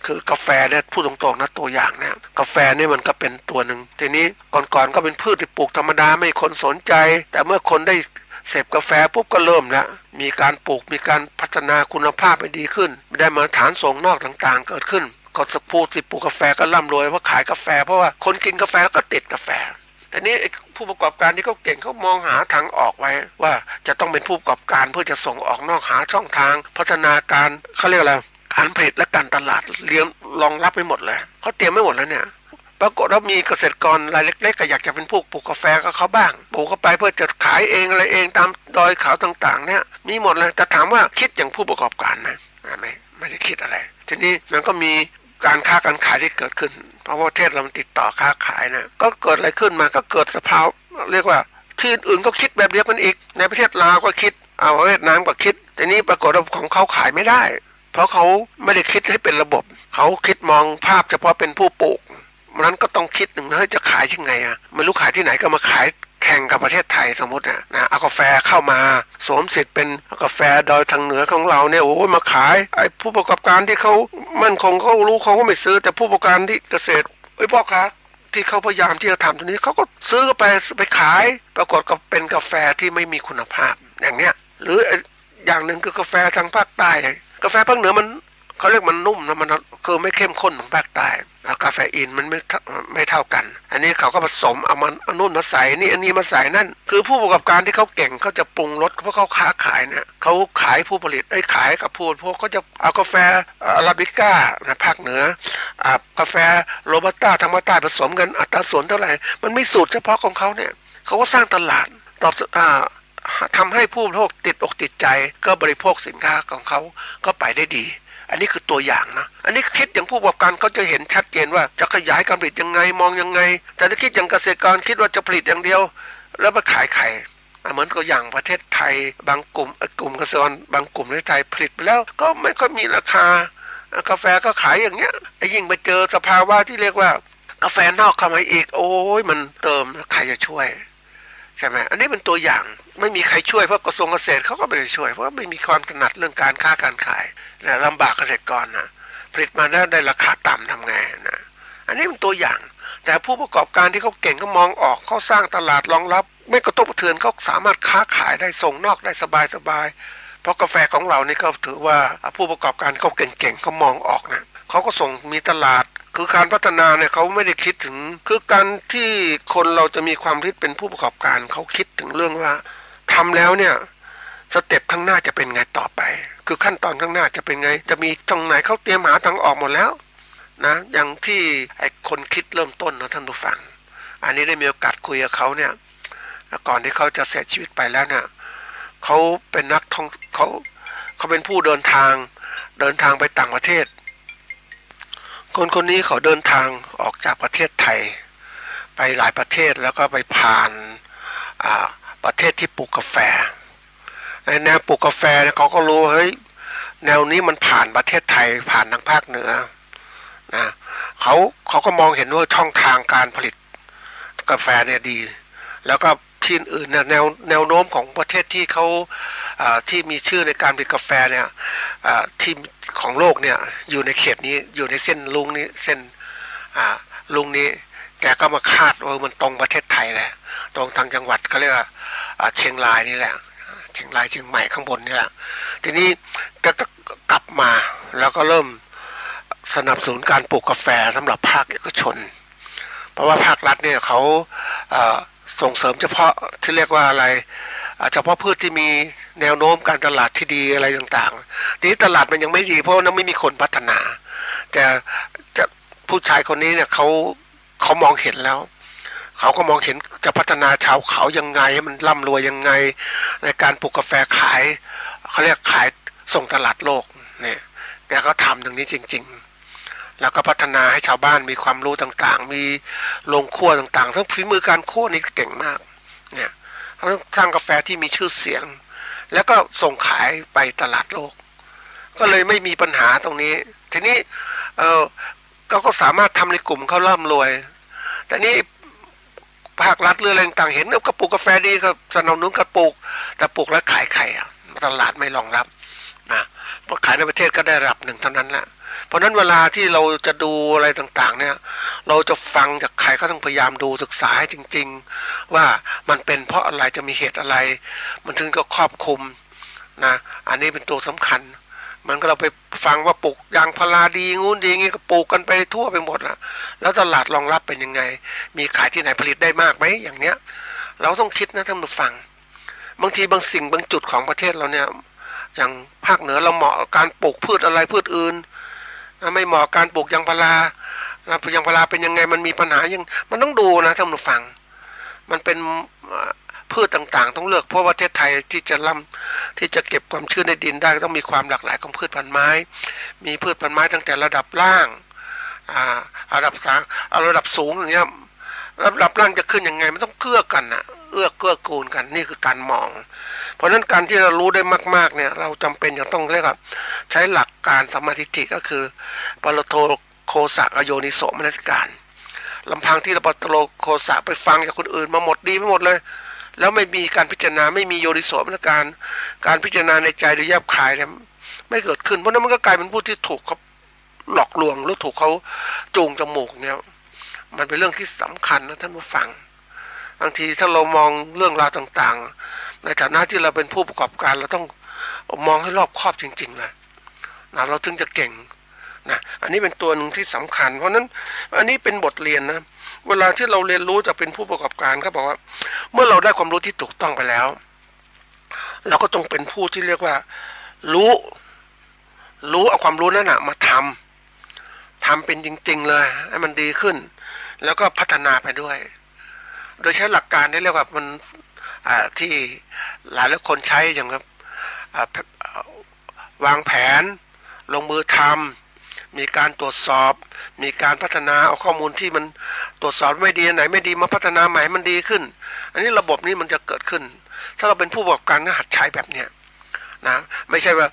คือกาแฟเนี่ยพูดตรงๆนะตัวอย่างเนี่ยกาแฟเนี่ยมันก็เป็นตัวหนึ่งทีนี้ก่อนก็เป็นพืชที่ปลูกธรรมดาไม่คนสนใจแต่เมื่อคนได้เสพกาแฟปุ๊บก็เริ่มแล้วมีการปลูกมีการพัฒนาคุณภาพให้ดีขึ้นได้มาตรฐานส่งนอกต่างๆเกิดขึ้นก็สักพูดที่ปลูกกาแฟก็ร่ำรวยเพราะขายกาแฟเพราะว่าคนกินกาแฟแล้วก็ติดกาแฟแต่นี้ผู้ประกอบการที่เขาเก่งเขามองหาทางออกไว้ว่าจะต้องเป็นผู้ประกอบการเพื่อจะส่งออกนอกหาช่องทางพัฒนาการเขาเรียกอะไรการผลิตและการตลาดเลี้ยงรองรับไปหมดเลยเขาเตรียมไม่หมดแล้วเนี่ยปรากฏว่ามีเกษตรกรรายเล็กๆก็อยากจะเป็นผู้ปลูกกาแฟก็เขาบ้างปลูกเข้าไปเพื่อจะขายเองอะไรเองตามดอยเขาต่างๆเนี่ยมีหมดเลยแต่ถามว่าคิดอย่างผู้ประกอบการไหมไม่ได้คิดอะไรทีนี้มันก็มีการค้าการขายที่เกิดขึ้นเพราะว่าประเทศเราติดต่อค้าขายนะก็เกิดอะไรขึ้นมาก็เกิดสภาวะเรียกว่าที่อื่นก็คิดแบบเดียวกันอีกในประเทศลาวก็คิดเวียดนามก็คิดทีนี้ปรากฏว่าของเขาขายไม่ได้เพราะเขาไม่ได้คิดให้เป็นระบบเขาคิดมองภาพเฉพาะเป็นผู้ปลูกนั้นก็ต้องคิดหนึ่งนะจะขายยังไงไม่รู้ขายที่ไหนก็มาขายแข่งกับประเทศไทยสมมตินะเอากาแฟเข้ามาสวมสิทธิ์เป็นกาแฟดอยทางเหนือของเราเนี่ยโอ้ยมาขายไอ้ผู้ประกอบการที่เขามั่นคงเขารู้เขาก็ไม่ซื้อแต่ผู้ประกอบการที่เกษตรพ่อค้าที่เขาพยายามที่จะทำตรงนี้เขาก็ซื้อไปขายปรากฏก็เป็นกาแฟที่ไม่มีคุณภาพ อย่างเนี้ยหรืออย่างหนึ่งคือกาแฟทางภาคใต้กาแฟภาคเหนือมันเขาเรียกมันนุ่มนะมันคือไม่เข้มข้นของภาคใต้กาแฟอินมันไม่เท่ากันอันนี้เขาก็ผสมเอามันเอานู่นมาใส่นี่อันนี้มาใส่นั่นคือผู้ประกอบการที่เขาเก่งเขาจะปรุงรสเพราะเขาค้าขายเนี่ยเขาขายผู้ผลิตขายกับผู้พวกเขาจะเอากาแฟอาราบิก้านะภาคเหนือกาแฟโรบัสต้าทางภาคใต้ผสมกันอัตราส่วนเท่าไหร่มันมีสูตรเฉพาะของเขาเนี่ยเขาก็สร้างตลาดตอบทำให้ผู้บริโภคติดอกติดใจก็บริโภคสินค้าของเขาก็ไปได้ดีอันนี้คือตัวอย่างนะอันนี้คิดอย่างผู้ประกอบการเขาจะเห็นชัดเจนว่าจะขยายการผลิตยังไงมองยังไงแต่ถ้าคิดอย่างเกษตรกรคิดว่าจะผลิตอย่างเดียวแล้วมาขายไข่เหมือนกับอย่างประเทศไทยบางกลุ่มเกษตรกรบางกลุ่มในไทยผลิตไปแล้วก็ไม่ค่อยมีราคากาแฟก็ขายอย่างเงี้ยยิ่งไปเจอสภาวะที่เรียกว่ากาแฟนอกเข้ามาอีกโอ้ยมันเติมใครจะช่วยใช่ไหมอันนี้เป็นตัวอย่างไม่มีใครช่วยเพราะกระทรวงเกษตรเขาก็ไม่ได้ช่วยเพราะไม่มีความถนัดเรื่องการค้าการขายและลำบากเกษตรกรนะผลิตมาได้ราคาต่ำทำไงนะอันนี้เป็นตัวอย่างแต่ผู้ประกอบการที่เขาเก่งเขามองออกเขาสร้างตลาดรองรับไม่กระทบกระเทือนเขาสามารถค้าขายได้ส่งนอกได้สบายเพราะกาแฟของเรานี่ก็ถือว่าผู้ประกอบการเขาเก่งๆเขามองออกนะเขาก็ส่งมีตลาดคือการพัฒนาเนี่ยเขาไม่ได้คิดถึงคือการที่คนเราจะมีความคิดเป็นผู้ประกอบการเขาคิดถึงเรื่องว่าทำแล้วเนี่ยสเต็ปข้างหน้าจะเป็นไงต่อไปคือขั้นตอนข้างหน้าจะเป็นไงจะมีตรงไหนเขาเตรียมหาทางออกหมดแล้วนะอย่างที่ไอ้คนคิดเริ่มต้นนะท่านผู้ฟังอันนี้ได้มีโอกาสคุยกับเขาเนี่ยก่อนที่เขาจะเสียชีวิตไปแล้วเนี่ยเขาเป็นนักท่องเขาเป็นผู้เดินทางไปต่างประเทศคนนี้เขาเดินทางออกจากประเทศไทยไปหลายประเทศแล้วก็ไปผ่านประเทศที่ปลูกกาแฟในแนวปลูกกาแฟเขาก็รู้เฮ้ยแนวนี้มันผ่านประเทศไทยผ่านทางภาคเหนือนะเขาก็มองเห็นว่าช่องทางการผลิตกาแฟเนี่ยดีแล้วก็ที่อื่นเนี่ยแนวโน้มของประเทศที่เขาที่มีชื่อในการผลิตกาแฟเนี่ยที่ของโลกเนี่ยอยู่ในเขตนี้อยู่ในเส้นลุงนี้เส้นลุงนี้แกก็มาคาดว่ามันตรงประเทศไทยแหละตรงทางจังหวัดเขาเรียกว่าเชียงรายนี่แหละเชียงรายเชียงใหม่ข้างบนนี่แหละทีนี้แกก็กลับมาแล้วก็เริ่มสนับสนุนการปลูกกาแฟสำหรับภาคเอกชนเพราะว่าภาครัฐเนี่ยเขาส่งเสริมเฉพาะที่เรียกว่าอะไรเฉพาะพืชที่มีแนวโน้มการตลาดที่ดีอะไรต่างๆทีนี้ตลาดมันยังไม่ดีเพราะนั้นไม่มีคนพัฒนาแต่ผู้ชายคนนี้เนี่ยเขามองเห็นแล้วเขาก็มองเห็นจะพัฒนาชาวเขายังไงให้มันร่ำรวยยังไงในการปลูกกาแฟขายเขาเรียกขายส่งตลาดโลกเนี่ยแกก็ทำตรงนี้จริงๆแล้วก็พัฒนาให้ชาวบ้านมีความรู้ต่างๆมีโรงคั่วต่างๆทั้งฝีมือการคั่วนี่เก่งมากเนี่ยสร้างกาแฟที่มีชื่อเสียงแล้วก็ส่งขายไปตลาดโลกก็เลยไม่มีปัญหาตรงนี้ทีนี้ก็สามารถทำในกลุ่มเขาร่ำรวยแต่นี้ภาครัฐเรื่องอะไรต่างเห็นกระปุกกาแฟดีก็สนับสนุนกระปุกแต่ปลูกแล้วขายไข่ตลาดไม่รองรับนะเพราะขายในประเทศก็ได้ระดับหนึ่งเท่านั้นแหละเพราะนั้นเวลาที่เราจะดูอะไรต่างๆเนี่ยเราจะฟังจากใครก็ต้องพยายามดูศึกษาให้จริงๆว่ามันเป็นเพราะอะไรจะมีเหตุอะไรมันถึงก็ครอบคลุมนะอันนี้เป็นตัวสำคัญมันก็เราไปฟังว่าปลูกยางพาราดีงู้นดีงี้ก็ปลูกกันไปทั่วไปหมดแล้วตลาดรองรับเป็นยังไงมีขายที่ไหนผลิตได้มากไหมอย่างเนี้ยเราต้องคิดนะท่านผู้ฟังบางทีบางสิ่งบางจุดของประเทศเราเนี่ยอย่างภาคเหนือเราเหมาะการปลูกพืชอะไรพืชอื่นไม่เหมาะการปลูกยางพาราปลูกยางพาราเป็นยังไงมันมีปัญหายังมันต้องดูนะท่านผู้ฟังมันเป็นพืชต่างๆต้องเลือกเพราะประเทศไทยที่จะเก็บความชื้นในดินได้ต้องมีความหลากหลายของพืชพันธุ์ไม้มีพืชพันธุ์ไม้ตั้งแต่ระดับล่างระดับสูงอย่างเงี้ยระดับล่างจะขึ้นยังไงมันต้องเกื้อกันนะเกื้อกูลกันนี่คือการมองเพราะฉะนั้นการที่เรารู้ได้มากๆเนี่ยเราจำเป็นจะต้องเรียกว่าใช้หลักการสัมมาทิฏฐิก็คือปรโตโคสะอโยนิโสมนสิการลำพังที่เราปรโตโคสะไปฟังจากคนอื่นมาหมดดีไปหมดเลยแล้วไม่มีการพิจารณาไม่มีโยนิโสมนสิการพิจารณาในใจโดยแยบคายเนี่ยไม่เกิดขึ้นเพราะนั้นมันก็กลายเป็นผู้ที่ถูกเขาหลอกลวงหรือถูกเขาจูงจมูกเนี่ยมันเป็นเรื่องที่สำคัญนะท่านผู้ฟังบางทีถ้าเรามองเรื่องราวต่างๆ ในฐานะที่เราเป็นผู้ประกอบการเราต้องมองให้รอบคอบจริงๆเลยนะเราถึงจะเก่งนะอันนี้เป็นตัวหนึ่งที่สำคัญเพราะนั้นอันนี้เป็นบทเรียนนะเวลาที่เราเรียนรู้จะเป็นผู้ประกอบการเขาบอกว่าเมื่อเราได้ความรู้ที่ถูกต้องไปแล้วเราก็ต้องเป็นผู้ที่เรียกว่ารู้เอาความรู้นั้นนะมาทำเป็นจริงๆเลยให้มันดีขึ้นแล้วก็พัฒนาไปด้วยโดยใช้หลักการที่เรียกว่ามันที่หลายคนใช้อย่างครับวางแผนลงมือทำมีการตรวจสอบมีการพัฒนาเอาข้อมูลที่มันตรวจสอบไม่ดีไหนไม่ดีมาพัฒนาใหม่มันดีขึ้นอันนี้ระบบนี้มันจะเกิดขึ้นถ้าเราเป็นผู้ประกอบการก็หัดใช้แบบเนี้ยนะไม่ใช่ว่า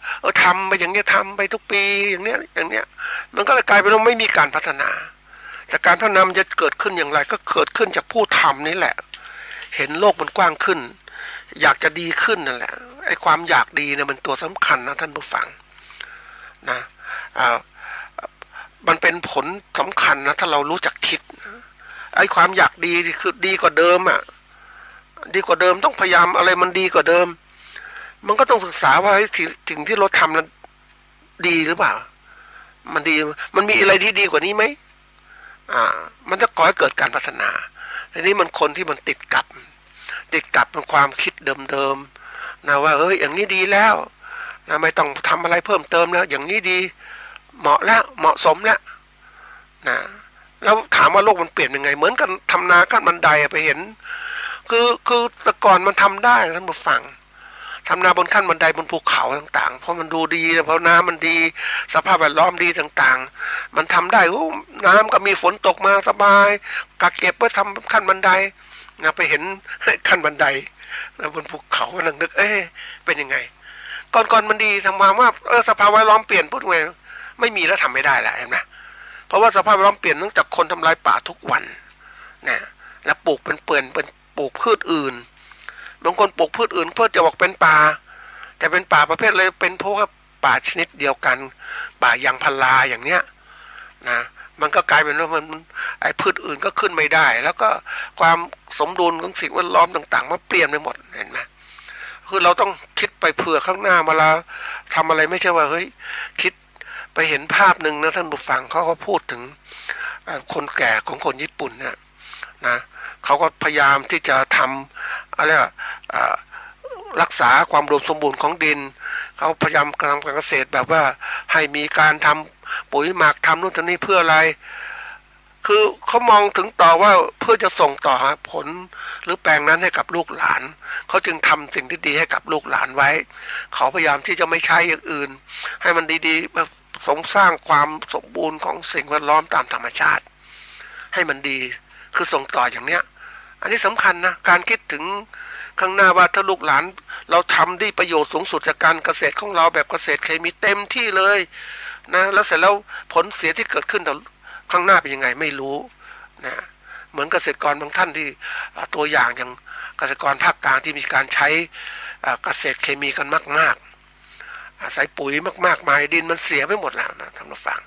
ทำไปอย่างเนี้ยทำไปทุกปีอย่างเนี้ยมันก็เลยกลายเป็นว่าไม่มีการพัฒนาแต่การพัฒนามันจะเกิดขึ้นอย่างไรก็เกิดขึ้นจากผู้ทำนี่แหละเห็นโลกมันกว้างขึ้นอยากจะดีขึ้นนั่นแหละไอ้ความอยากดีเนี่ยมันตัวสำคัญนะท่านผู้ฟังนะมันเป็นผลสำคัญนะถ้าเรารู้จักคิดไอ้ความอยากดีคือดีกว่าเดิมดีกว่าเดิมต้องพยายามอะไรมันดีกว่าเดิมมันก็ต้องศึกษาว่าสิ่งที่เราทำนั้นดีหรือเปล่ามันดีมันมีอะไรที่ดีกว่านี้ไหมมันจะก่อให้เกิดการพัฒนาทีนี้มันคนที่มันติดกับเป็นความคิดเดิมๆนะว่าอย่างนี้ดีแล้วนะไม่ต้องทำอะไรเพิ่มเติมแล้วอย่างนี้ดีเหมาะแล้วเหมาะสมแล้วนะแล้วถามว่าโลกมันเปลี่ยนยังไงเหมือนกันทำนาขั้นบันไดไปเห็นคือแต่ก่อนมันทำได้ท่านผู้ฟังทำนาบนขั้นบันไดบนภูเขาต่างๆเพราะมันดูดีเพราะน้ำมันดีสภาพแวดล้อมดีต่างๆมันทำได้น้ำก็มีฝนตกมาสบายกักเก็บไว้ทำขั้นบันไดนะไปเห็นขั้นบันไดแล้วบนภูเขาก็นึกเป็นยังไงก่อนมันดีทำมาว่าสภาพแวดล้อมเปลี่ยนพูดไงไม่มีแล้วทำไม่ได้แล้วเห็นไหมเพราะว่าสภาพแวดล้อมเปลี่ยนเนื่องจากคนทำลายป่าทุกวันนะแล้วปลูกเป็นปลูกพืชอื่นบางคนปลูกพืชอื่นเพื่อจะบอกเป็นป่าแต่เป็นป่าประเภทเลยเป็นเพราะว่าป่าชนิดเดียวกันป่ายางพาราอย่างเนี้ยนะมันก็กลายเป็นว่ามันไอ้พืชอื่นก็ขึ้นไม่ได้แล้วก็ความสมดุลของสิ่งแวดล้อมต่างๆมันเปลี่ยนไปหมดเห็นไหมคือเราต้องคิดไปเผื่อข้างหน้ามาแล้วทำอะไรไม่ใช่ว่าคิดไปเห็นภาพหนึ่งนะท่านผู้ฟังเขาก็พูดถึงคนแก่ของคนญี่ปุ่นนะเขาก็พยายามที่จะทำอะไรรักษาความอุดมสมบูรณ์ของดินเขาพยายามทำการเกษตรแบบว่าให้มีการทำปุ๋ยหมักทำนู่นทำนี่เพื่ออะไรคือเขามองถึงต่อว่าเพื่อจะส่งต่อผลหรือแปลงนั้นให้กับลูกหลานเขาจึงทำสิ่งที่ดีให้กับลูกหลานไว้เขาพยายามที่จะไม่ใช้อย่างอื่นให้มันดีๆสร้างความสมบูรณ์ของสิ่งแวดล้อมตามธรรมชาติให้มันดีคือส่งต่ออย่างเนี้ยอันนี้สำคัญนะการคิดถึงข้างหน้าว่าถ้าลูกหลานเราทำได้ประโยชน์สูงสุดจากการเกษตรของเราแบบเกษตรเคมีเต็มที่เลยนะแล้วเสร็จแล้วผลเสียที่เกิดขึ้นข้างหน้าเป็นยังไงไม่รู้นะเหมือนเกษตรกรบางท่านที่ตัวอย่างอย่างเกษตรกรภาคกลางที่มีการใช้เกษตรเคมีกันมากๆใส่ปุ๋ยมากๆมายดินมันเสียไปหมดแล้วนะท่านผู้ฟัง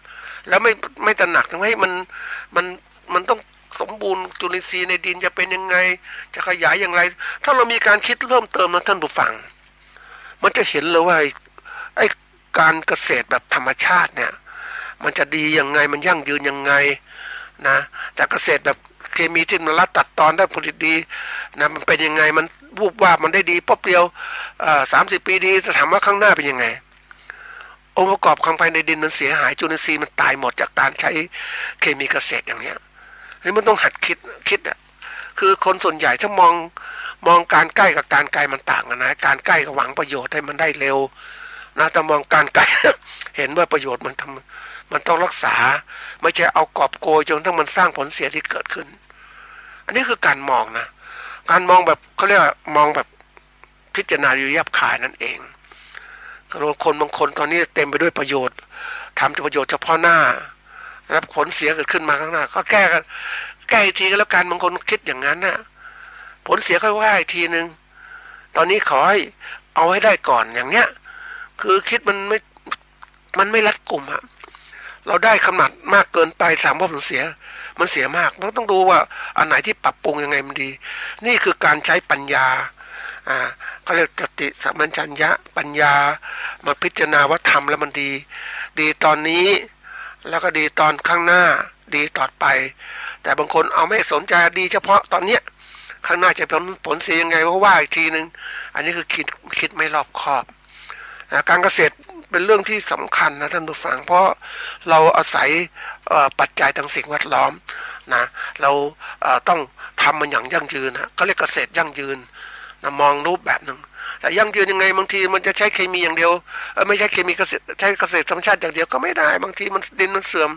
แล้วไม่ตระหนักถึงให้มันต้องสมบูรณ์จุลินทรีย์ในดินจะเป็นยังไงจะขยายอย่างไรถ้าเรามีการคิดเพิ่มเติมนะท่านผู้ฟังมันจะเห็นเลยว่าไอ้การเกษตรแบบธรรมชาติเนี่ยมันจะดียังไงมันยั่งยืนยังไงนะแต่เกษตรแบบเคมีที่มันรัดตัดตอนได้ผลิตดีนะมันเป็นยังไงมันวูบวาบมันได้ดีป๊อบเดียว30 ปีดีจะถามว่าข้างหน้าเป็นยังไงองค์ประกอบของภายในดินมันเสียหายจุลินทรีย์มันตายหมดจากการใช้เคมีเกษตรอย่างเนี้ยนี่มันต้องหัดคิดคือคนส่วนใหญ่ถ้ามองการใกล้กับการไกลมันต่างกันนะการใกล้ก็หวังประโยชน์ให้มันได้เร็วนะแต่มองการไกล เห็นว่าประโยชน์มันต้องรักษาไม่ใช่เอากอบโกยจนทั้งมันสร้างผลเสียที่เกิดขึ้นอันนี้คือการมองนะการมองแบบเขาเรียกว่ามองแบบพิจารณาอยู่แยบคายนั่นเองคนบางคนตอนนี้เต็มไปด้วยประโยชน์ทำประโยชน์เฉพาะหน้ารับผลเสียเกิดขึ้นมาข้างหน้าก็แก้อีกทีก็แล้วกันบางคนคิดอย่างนั้นนะผลเสียค่อยว่าอีกทีนึงตอนนี้ขอให้เอาให้ได้ก่อนอย่างเนี้ยคือคิดมันไม่รัดกุมอะเราได้ขนาดมากเกินไปถามว่ามันเสียมากมันต้องดูว่าอันไหนที่ปรับปรุงยังไงมันดีนี่คือการใช้ปัญญา เขาเรียกสติสัมปชัญญะปัญญามาพิจารณาว่าทำแล้วมันดีดีตอนนี้แล้วก็ดีตอนข้างหน้าดีต่อไปแต่บางคนเอาไม่สนใจดีเฉพาะตอนเนี้ยข้างหน้าจะเป็นผลเสียยังไงเพราะว่าอีกทีนึงอันนี้คือคิดไม่รอบคอบการเกษตรเป็นเรื่องที่สำคัญนะท่านผู้ฟังเพราะเราอาศัยปัจจัยทางสิ่งแวดล้อมนะเราต้องทำมันอย่างยั่งยืนนะเขาเรียกเกษตรยั่งยืนนะมองรูปแบบหนึ่งแต่ยั่งยืนยังไงบางทีมันจะใช้เคมีอย่างเดียวไม่ใช่เคมีเกษตรใช้เกษตรธรรมชาติอย่างเดียวก็ไม่ได้บางทีมันดินมันเสื่อม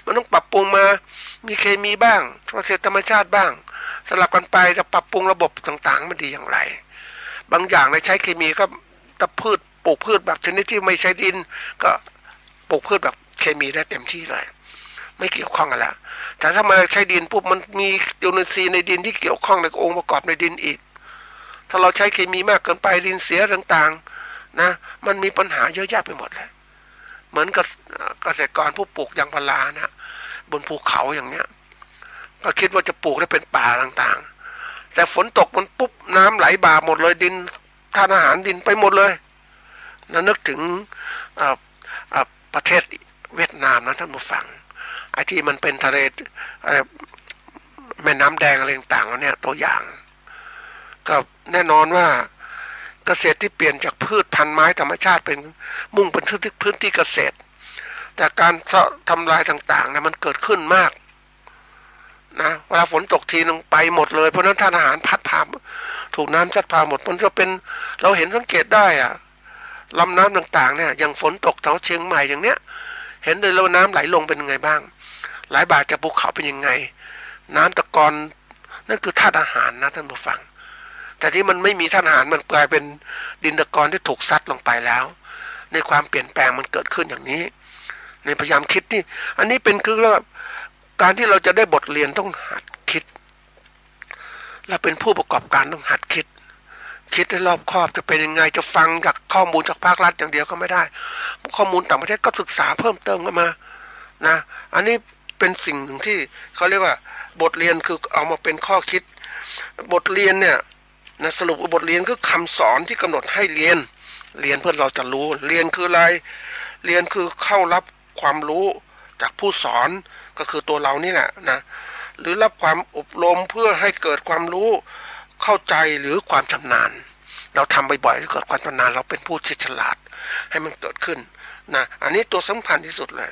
มันต้องปรับปรุงมามีเคมีบ้างเกษตรธรรมชาติบ้างสลับกันไปจะปรับปรุงระบบต่างๆมันดีอย่างไรบางอย่างในใช้เคมีก็ถ้าพืชปลูกพืชแบบชนิดที่ไม่ใช้ดินก็ปลูกพืชแบบเคมีได้เต็มที่เลยไม่เกี่ยวข้องกันแล้วแต่ถ้ามาใช้ดินปุ๊บมันมีจุลินทรีย์ในดินที่เกี่ยวข้องในองค์ประกอบในดินอีกถ้าเราใช้เคมีมากเกินไปดินเสียต่างๆนะมันมีปัญหาเยอะแยะไปหมดเลยเหมือนกับเกษตรกรผู้ปลูกยางพารานะบนภูเขาอย่างเนี้ยก็คิดว่าจะปลูกได้เป็นป่าต่างๆแต่ฝนตกมันปุ๊บน้ำไหลบ่าหมดเลยดินธาตุอาหารดินไปหมดเลยนะนึกถึงประเทศเวียดนามนะท่านผู้ฟังไอ้ที่มันเป็นทะเลแม่น้ำแดงอะไรต่างๆเนี่ยตัวอย่างก็แน่นอนว่าเกษตรที่เปลี่ยนจากพืชพันธุ์ไม้ธรรมชาติเป็นมุ่งเป็นพื้นที่เกษตรแต่การทำลายต่างๆเนี่ยมันเกิดขึ้นมากนะเวลาฝนตกทีนึงไปหมดเลยเพราะนั้นธาตุอาหารพัดพาถูกน้ำพัดพาหมดมันจะเป็นเราเห็นสังเกตได้อะลำน้ำต่างๆเนี่ยอย่างฝนตกแถวเชียงใหม่อย่างเนี้ยเห็นเลยว่าน้ำไหลลงเป็นยังไงบ้างไหลบ่าจากภูเขาเป็นยังไงน้ำตะกอนนั่นคือธาตุอาหารนะท่านผู้ฟังแต่ที่มันไม่มีธาตุอาหารมันกลายเป็นดินตะกอนที่ถูกซัดลงไปแล้วในความเปลี่ยนแปลงมันเกิดขึ้นอย่างนี้ในพยายามคิดนี่อันนี้เป็นคือว่าการที่เราจะได้บทเรียนต้องหัดคิดเราเป็นผู้ประกอบการต้องหัดคิดให้รอบคอบจะเป็นยังไงจะฟังจากข้อมูลจากภาครัฐอย่างเดียวก็ไม่ได้ข้อมูลต่างประเทศก็ศึกษาเพิ่มเติมกันมานะอันนี้เป็นสิ่งหนึ่งที่เขาเรียกว่าบทเรียนคือเอามาเป็นข้อคิดบทเรียนเนี่ยนะสรุปบทเรียนคือคำสอนที่กำหนดให้เรียนเพื่อเราจะรู้เรียนคืออะไรเรียนคือเข้ารับความรู้จากผู้สอนก็คือตัวเรานี่แหละนะหรือรับความอบรมเพื่อให้เกิดความรู้เข้าใจหรือความชำนาญเราทำบ่อยๆให้เกิดความชำนาญเราเป็นผู้ฉลาดให้มันเกิดขึ้นนะอันนี้ตัวสำคัญที่สุดเลย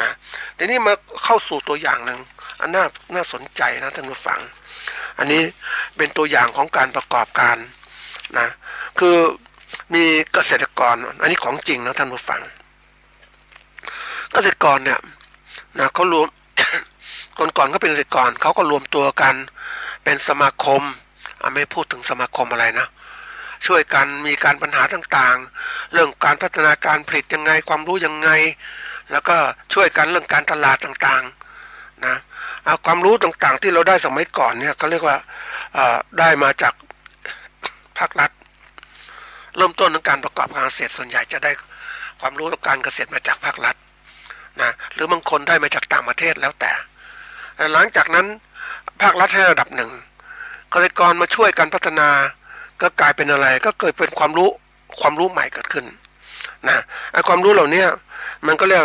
นะทีนี้มาเข้าสู่ตัวอย่างหนึ่งอันน่าสนใจนะท่านผู้ฟังอันนี้เป็นตัวอย่างของการประกอบการนะคือมีเกษตรกรอันนี้ของจริงนะท่านผู้ฟังเกษตรกรเนี่ยนะเขารวม ก่อนเขาเป็นเกษตรกรเขาก็รวมตัวกันเป็นสมาคมไม่พูดถึงสมาคมอะไรนะช่วยกันมีการปัญหาต่างๆเรื่องการพัฒนาการผลิตยังไงความรู้ยังไงแล้วก็ช่วยกันเรื่องการตลาดต่างๆนะความรู้ต่างๆที่เราได้สมัยก่อนเนี่ยเขาเรียกว่าได้มาจากภาครัฐเริ่มต้นของการประกอบการเกษตรส่วนใหญ่จะได้ความรู้การเกษตรมาจากภาครัฐนะหรือบางคนได้มาจากต่างประเทศแล้วแต่หลังจากนั้นภาครัฐให้ระดับหนึ่งเกษตรกรมาช่วยกันพัฒนาก็กลายเป็นอะไรก็เกิดเป็นความรู้ใหม่เกิดขึ้นนะไอ้ความรู้เหล่านี้มันก็เรียก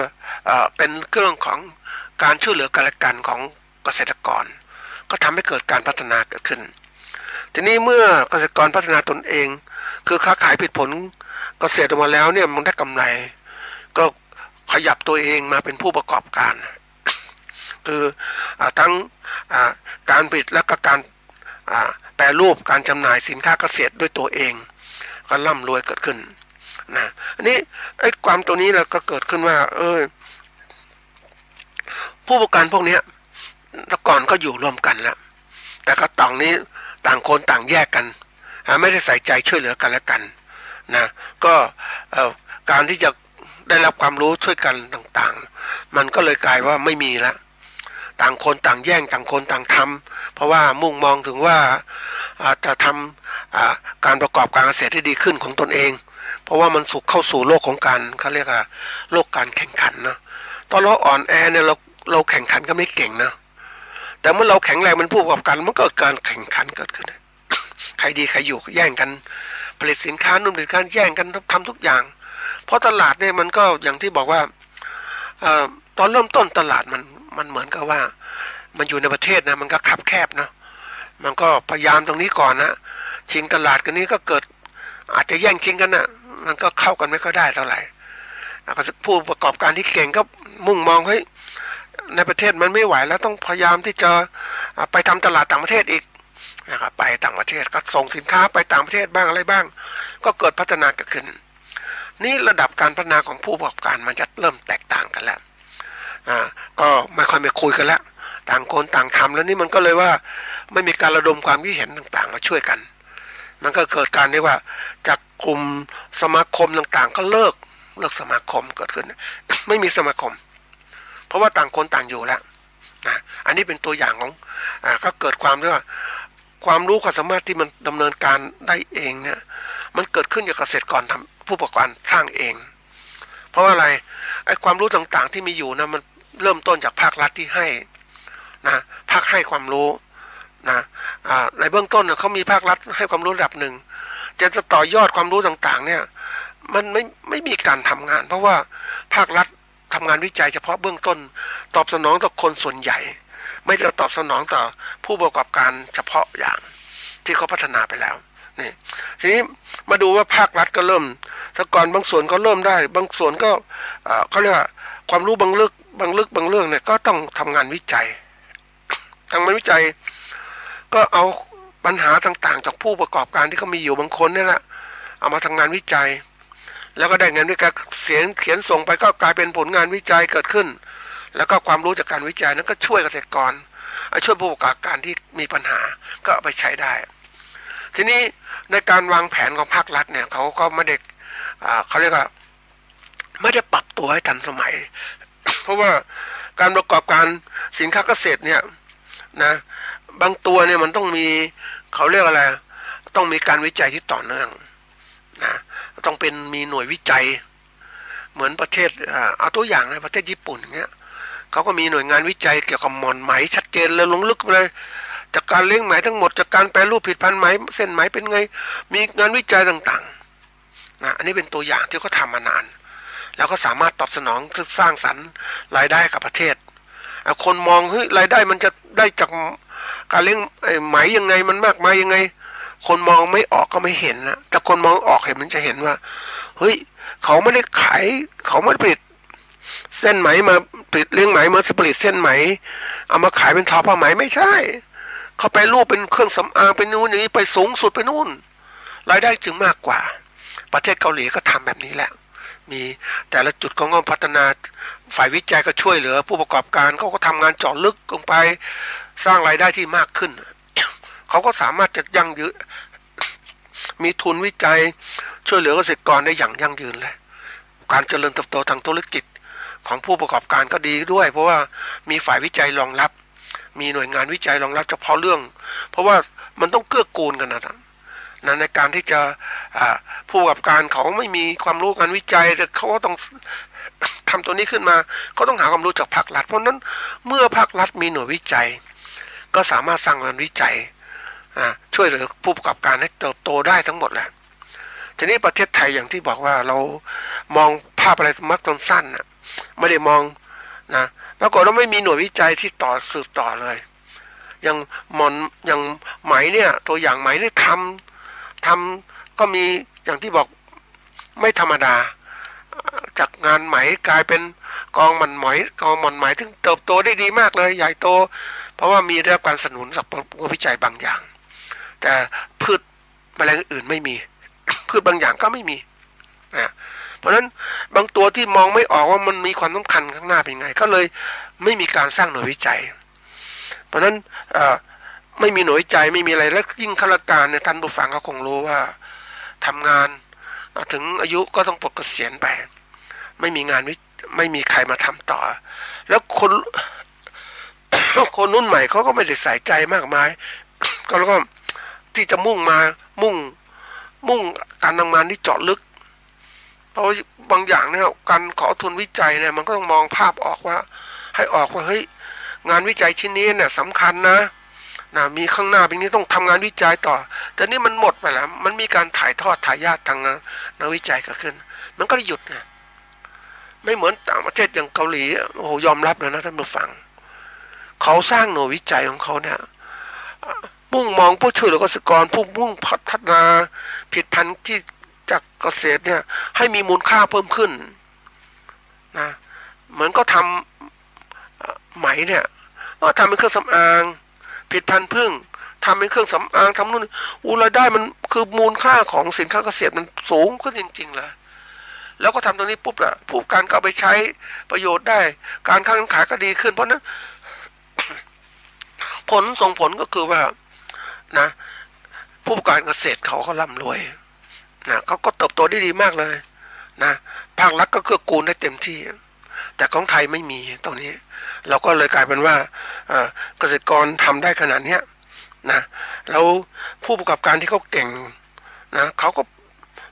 เป็นเรื่องของการช่วยเหลือกันและกันของเกษตรกรก็ทำให้เกิดการพัฒนาเกิดขึ้นทีนี้เมื่อเกษตรกรพัฒนาตนเองคือค้าขายผลิตผลเกษตรออกมาแล้วเนี่ยมันได้กำไรก็ขยับตัวเองมาเป็นผู้ประกอบการคือทั้งการผลิตและก็การแปรรูปการจำหน่ายสินค้าเกษตรด้วยตัวเองก็ร่ำรวยเกิดขึ้นนะอันนี้ไอ้ความตัวนี้เราก็เกิดขึ้นว่าผู้ประกอบการพวกนี้แต่ก่อนก็อยู่ร่วมกันแล้วแต่ก็ต่างคนต่างแยกกันไม่ได้ใส่ใจช่วยเหลือกันและกันนะก็การที่จะได้รับความรู้ช่วยกันต่างๆมันก็เลยกลายว่าไม่มีแล้วต่างคนต่างแย่งต่างคนต่างทำเพราะว่ามุ่งมองถึงว่าจะทำการประกอบการเกษตรที่ดีขึ้นของตนเองเพราะว่ามันเข้าสู่โลกของการเขาเรียกว่าโลกการแข่งขันนะตอนเราอ่อนแอเนี่ยเราแข่งขันก็ไม่เก่งนะแต่เมื่อเราแข็งแรงเป็นผู้ประกอบการมันก็เกิดการแข่งขันเกิดขึ้น ใครดีใครอยู่แย่งกันผลิตสินค้านู่นผลิตการแย่งกันทำทุกอย่างเพราะตลาดเนี่ยมันก็อย่างที่บอกว่าตอนเริ่มต้นตลาดมันเหมือนกับว่ามันอยู่ในประเทศนะมันก็คับแคบนะมันก็พยายามตรงนี้ก่อนนะชิงตลาดกันนี้ก็เกิดอาจจะแย่งชิงกันนะมันก็เข้ากันไม่ค่อยได้เท่าไหร่ก็ผู้ประกอบการที่เก่งก็มุ่งมองเฮ้ยในประเทศมันไม่ไหวแล้วต้องพยายามที่จะไปทำตลาดต่างประเทศอีกนะครับไปต่างประเทศก็ส่งสินค้าไปต่างประเทศบ้างอะไรบ้างก็เกิดพัฒนาเกิดขึ้นนี่ระดับการพัฒนาของผู้ประกอบการมันจะเริ่มแตกต่างกันแล้วก็ไม่ค่อยไม่คุยกันแล้วต่างคนต่างทำแล้วนี่มันก็เลยว่าไม่มีการระดมความคิดเห็นต่างๆมาช่วยกันมันก็เกิดการที่ว่าจากกลุ่มสมาคมต่างๆก็เลิกสมาคมเกิดขึ้น ไม่มีสมาคมเพราะว่าต่างคนต่างอยู่แล้วอันนี้เป็นตัวอย่างของก็เกิดความที่ว่าความรู้ความสามารถที่มันดำเนินการได้เองเนี่ยมันเกิดขึ้นจากเกษตรกรทำผู้ประกอบการสร้างเองเพราะว่าอะไรไอ้ความรู้ต่างๆที่มีอยู่นะมันเริ่มต้นจากภาครัฐที่ให้นะภาคให้ความรู้นะในเบื้องต้นเนี่ยเขามีภาครัฐให้ความรู้ระดับหนึ่งจะต่อยอดความรู้ต่างๆเนี่ยมันไม่มีการทำงานเพราะว่าภาครัฐทำงานวิจัยเฉพาะเบื้องต้นตอบสนองต่อคนส่วนใหญ่ไม่ได้ตอบสนองต่อผู้ประกอบการเฉพาะอย่างที่เขาพัฒนาไปแล้วนี่ทีนี้มาดูว่าภาครัฐก็เริ่มแต่ก่อนบางส่วนก็เริ่มได้บางส่วนก็เขาเรียกว่าความรู้บางเรื่องเนี่ยก็ต้องทำงานวิจัยทำงานวิจัยก็เอาปัญหาต่างๆจากผู้ประกอบการที่เขามีอยู่บางคนนี่แหละเอามาทำงานวิจัยแล้วก็ได้งานวิจัยเขียนส่งไปก็กลายเป็นผลงานวิจัยเกิดขึ้นแล้วก็ความรู้จากการวิจัยนั้นก็ช่วยเกษตรกรช่วยผู้ประกอบการที่มีปัญหาก็เอาไปใช้ได้ทีนี้ในการวางแผนของภาครัฐเนี่ยเขาก็ไม่ได้เขาเรียกว่าไม่ได้ปรับตัวให้ทันสมัย เพราะว่าการประกอบการสินค้าเกษตรเนี่ยนะบางตัวเนี่ยมันต้องมีเขาเรียกอะไรต้องมีการวิจัยที่ต่อเนื่องนะต้องเป็นมีหน่วยวิจัยเหมือนประเทศเอาตัวอย่างในประเทศญี่ปุ่นอย่างเงี้ยเขาก็มีหน่วยงานวิจัยเกี่ยวกับหม่อนไหมชัดเจนเลยลงลึกไปเลยจากการเลี้ยงไหมทั้งหมดจากการแปรรูปผลิตภัณฑ์ไหมเส้นไหมเป็นไงมีงานวิจัยต่างๆนะอันนี้เป็นตัวอย่างที่เขาทำมานานแล้วก็สามารถตอบสนองสร้างสรรค์รายได้กับประเทศคนมองเฮ้ยรายได้มันจะได้จากการเลี้ยงไหมยังไงมันมากมายยังไงคนมองไม่ออกก็ไม่เห็นนะแต่คนมองออกเห็นมันจะเห็นว่าเฮ้ยเขาไม่ได้ขายเขาไม่ผลิตเส้นไหมมาผลิตเลี้ยงไหมมาผลิตเส้นไหมเอามาขายเป็นทอผ้าไหมไม่ใช่เขาไปรูปเป็นเครื่องสำอางเป็นนู่นอย่างนี้ไปสูงสุดไปนู่นรายได้จึงมากกว่าประเทศเกาหลีก็ทำแบบนี้แหละมีแต่ละจุดของการพัฒนาฝ่ายวิจัยก็ช่วยเหลือผู้ประกอบการเขาก็ทำงานเจาะลึกลงไปสร้างรายได้ที่มากขึ้น เขาก็สามารถจะยั่งยืนมีทุนวิจัยช่วยเหลือเกษตรกรได้อย่างยั่งยืนเลยการเจริญเติบโตทางธุรกิจของผู้ประกอบการก็ดีด้วยเพราะว่ามีฝ่ายวิจัยรองรับมีหน่วยงานวิจัยรองรับเฉพาะเรื่องเพราะว่ามันต้องเกื้อกูลกันนะในการที่จะผู้ประกอบการเขาไม่มีความรู้การวิจัยแต่เขาก็ต้องทำตัวนี้ขึ้นมาเขาต้องหาความรู้จากภาครัฐเพราะนั้นเมื่อภาครัฐมีหน่วยวิจัยก็สามารถสร้างงานวิจัยช่วยเหลือผู้ประกอบการให้เติบโตได้ทั้งหมดแหละทีนี้ประเทศไทยอย่างที่บอกว่าเรามองภาพอะไรมักสั้นๆไม่ได้มองนะปรากฏว่าไม่มีหน่วยวิจัยที่ต่อสืบต่อเลยอย่างอย่างไหมเนี่ยตัวอย่างไหมเนี่ยทำก็มีอย่างที่บอกไม่ธรรมดาจากงานไหมกลายเป็นกองหม่อนไหมซึ่งเติบโตได้ดีมากเลยใหญ่โตเพราะว่ามีได้รับการสนับสนุนจากงานวิจัยบางอย่างแต่พืชแมลงอื่นไม่มี พืชบางอย่างก็ไม่มีนะเพราะฉะนั้นบางตัวที่มองไม่ออกว่ามันมีความสำคัญข้างหน้าเป็นไงก็เลยไม่มีการสร้างหน่วยวิจัยเพราะฉะนั้นไม่มีหน่วยวิจัยไม่มีอะไรแล้วยิ่งข้าราชการเนี่ยท่านผู้ฟังก็คงรู้ว่าทำงานถึงอายุก็ต้องปลดเกษียณไปไม่มีงานไม่มีใครมาทำต่อแล้วคน คนรุ่นใหม่เขาก็ไม่ได้ใส่ใจมากมายก็แล้วก็ที่จะมุ่งการทำงานที่เจาะลึกเพราะบางอย่างเนี่ยการขอทุนวิจัยเนี่ยมันก็ต้องมองภาพออกว่าให้ออกว่าเฮ้ยงานวิจัยชิ้นนี้เนี่ยสำคัญนะ นะมีข้างหน้าเป็นนี้ต้องทำงานวิจัยต่อแต่นี่มันหมดไปแล้วมันมีการถ่ายทอดทายาททางนักวิจัยเกิดขึ้นมันก็หยุดนะไม่เหมือนต่างประเทศอย่างเกาหลีโอ้โหยอมรับเลยนะท่านผู้ฟังเขาสร้างหน่วยวิจัยของเขาเนี่ยมุ่งมองผู้ช่วยเหลือเกษตรกรผู้มุ่งพัฒนาผลิตภัณฑ์ที่จากเกษตรเนี่ยให้มีมูลค่าเพิ่มขึ้นนะเหมือนก็ทำไหมเนี่ยก็ทำเป็นเครื่องสำอางผลิตภัณฑ์พึ่งทำเป็นเครื่องสำอางทำนู่นรายได้มันคือมูลค่าของสินค้าเกษตรมันสูงขึ้นจริงๆเลยแล้วก็ทำตรงนี้ปุ๊บละผู้การก็เอาไปใช้ประโยชน์ได้การค้าขายก็ดีขึ้นเพราะนั้นผลส่งผลก็คือว่านะผู้ประกอบการเกษตรเขาร่ำรวยนะเขาก็เติบโตได้ดีมากเลยนะภาครัฐก็เกื้อกูลได้เต็มที่แต่ของไทยไม่มีตรงนี้เราก็เลยกลายเป็นว่าเกษตรกรทำได้ขนาดนี้นะแล้วผู้ประกอบการที่เขาเก่งนะเขาก็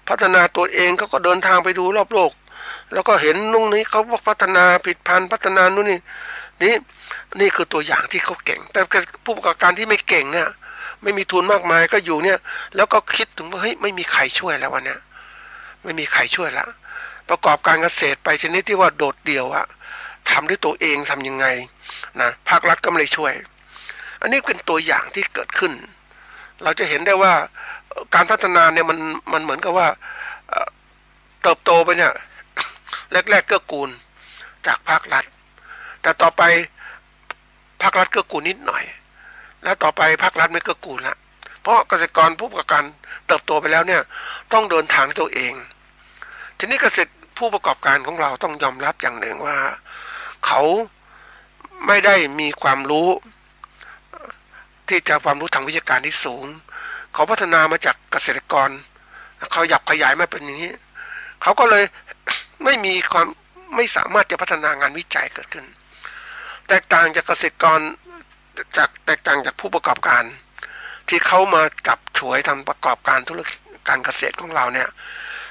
พัฒนาตัวเองเขาก็เดินทางไปดูรอบโลกแล้วก็เห็นนู่นนี้เขาพัฒนาผลิตภัณฑ์พัฒนานู่นนี่คือตัวอย่างที่เขาเก่งแต่ผู้ประกอบการที่ไม่เก่งเนี่ยไม่มีทุนมากมายก็อยู่เนี่ยแล้วก็คิดถึงว่าเฮ้ยไม่มีใครช่วยแล้ววันเนี้ยไม่มีใครช่วยละประกอบการเกษตรไปชนิดที่ว่าโดดเดี่ยวอะทำด้วยตัวเองทำยังไงนะภาครัฐก็ไม่ได้ช่วยอันนี้เป็นตัวอย่างที่เกิดขึ้นเราจะเห็นได้ว่าการพัฒนาเนี่ยมันเหมือนกับว่าเติบโตไปเนี่ยแรกๆเกื้อกูลจากภาครัฐแต่ต่อไปภาครัฐเกื้อกูลนิดหน่อยแล้วต่อไปภาครัฐไม่เกื้อกูลละเพราะเกษตรกรผู้ประกอบการเติบโตไปแล้วเนี่ยต้องเดินทางตัวเองทีนี้เกษตรผู้ประกอบการของเราต้องยอมรับอย่างหนึ่งว่าเขาไม่ได้มีความรู้ที่จะความรู้ทางวิชาการที่สูงเขาพัฒนามาจากเกษตรกรเขาหยับขยายมาเป็นอย่างนี้เขาก็เลยไม่สามารถจะพัฒนางานวิจัยเกิดขึ้นแตกต่างจากเกษตรกรแตกต่างจากผู้ประกอบการที่เขามาจับฉวยทำประกอบการธุรกิจการเกษตรของเราเนี่ย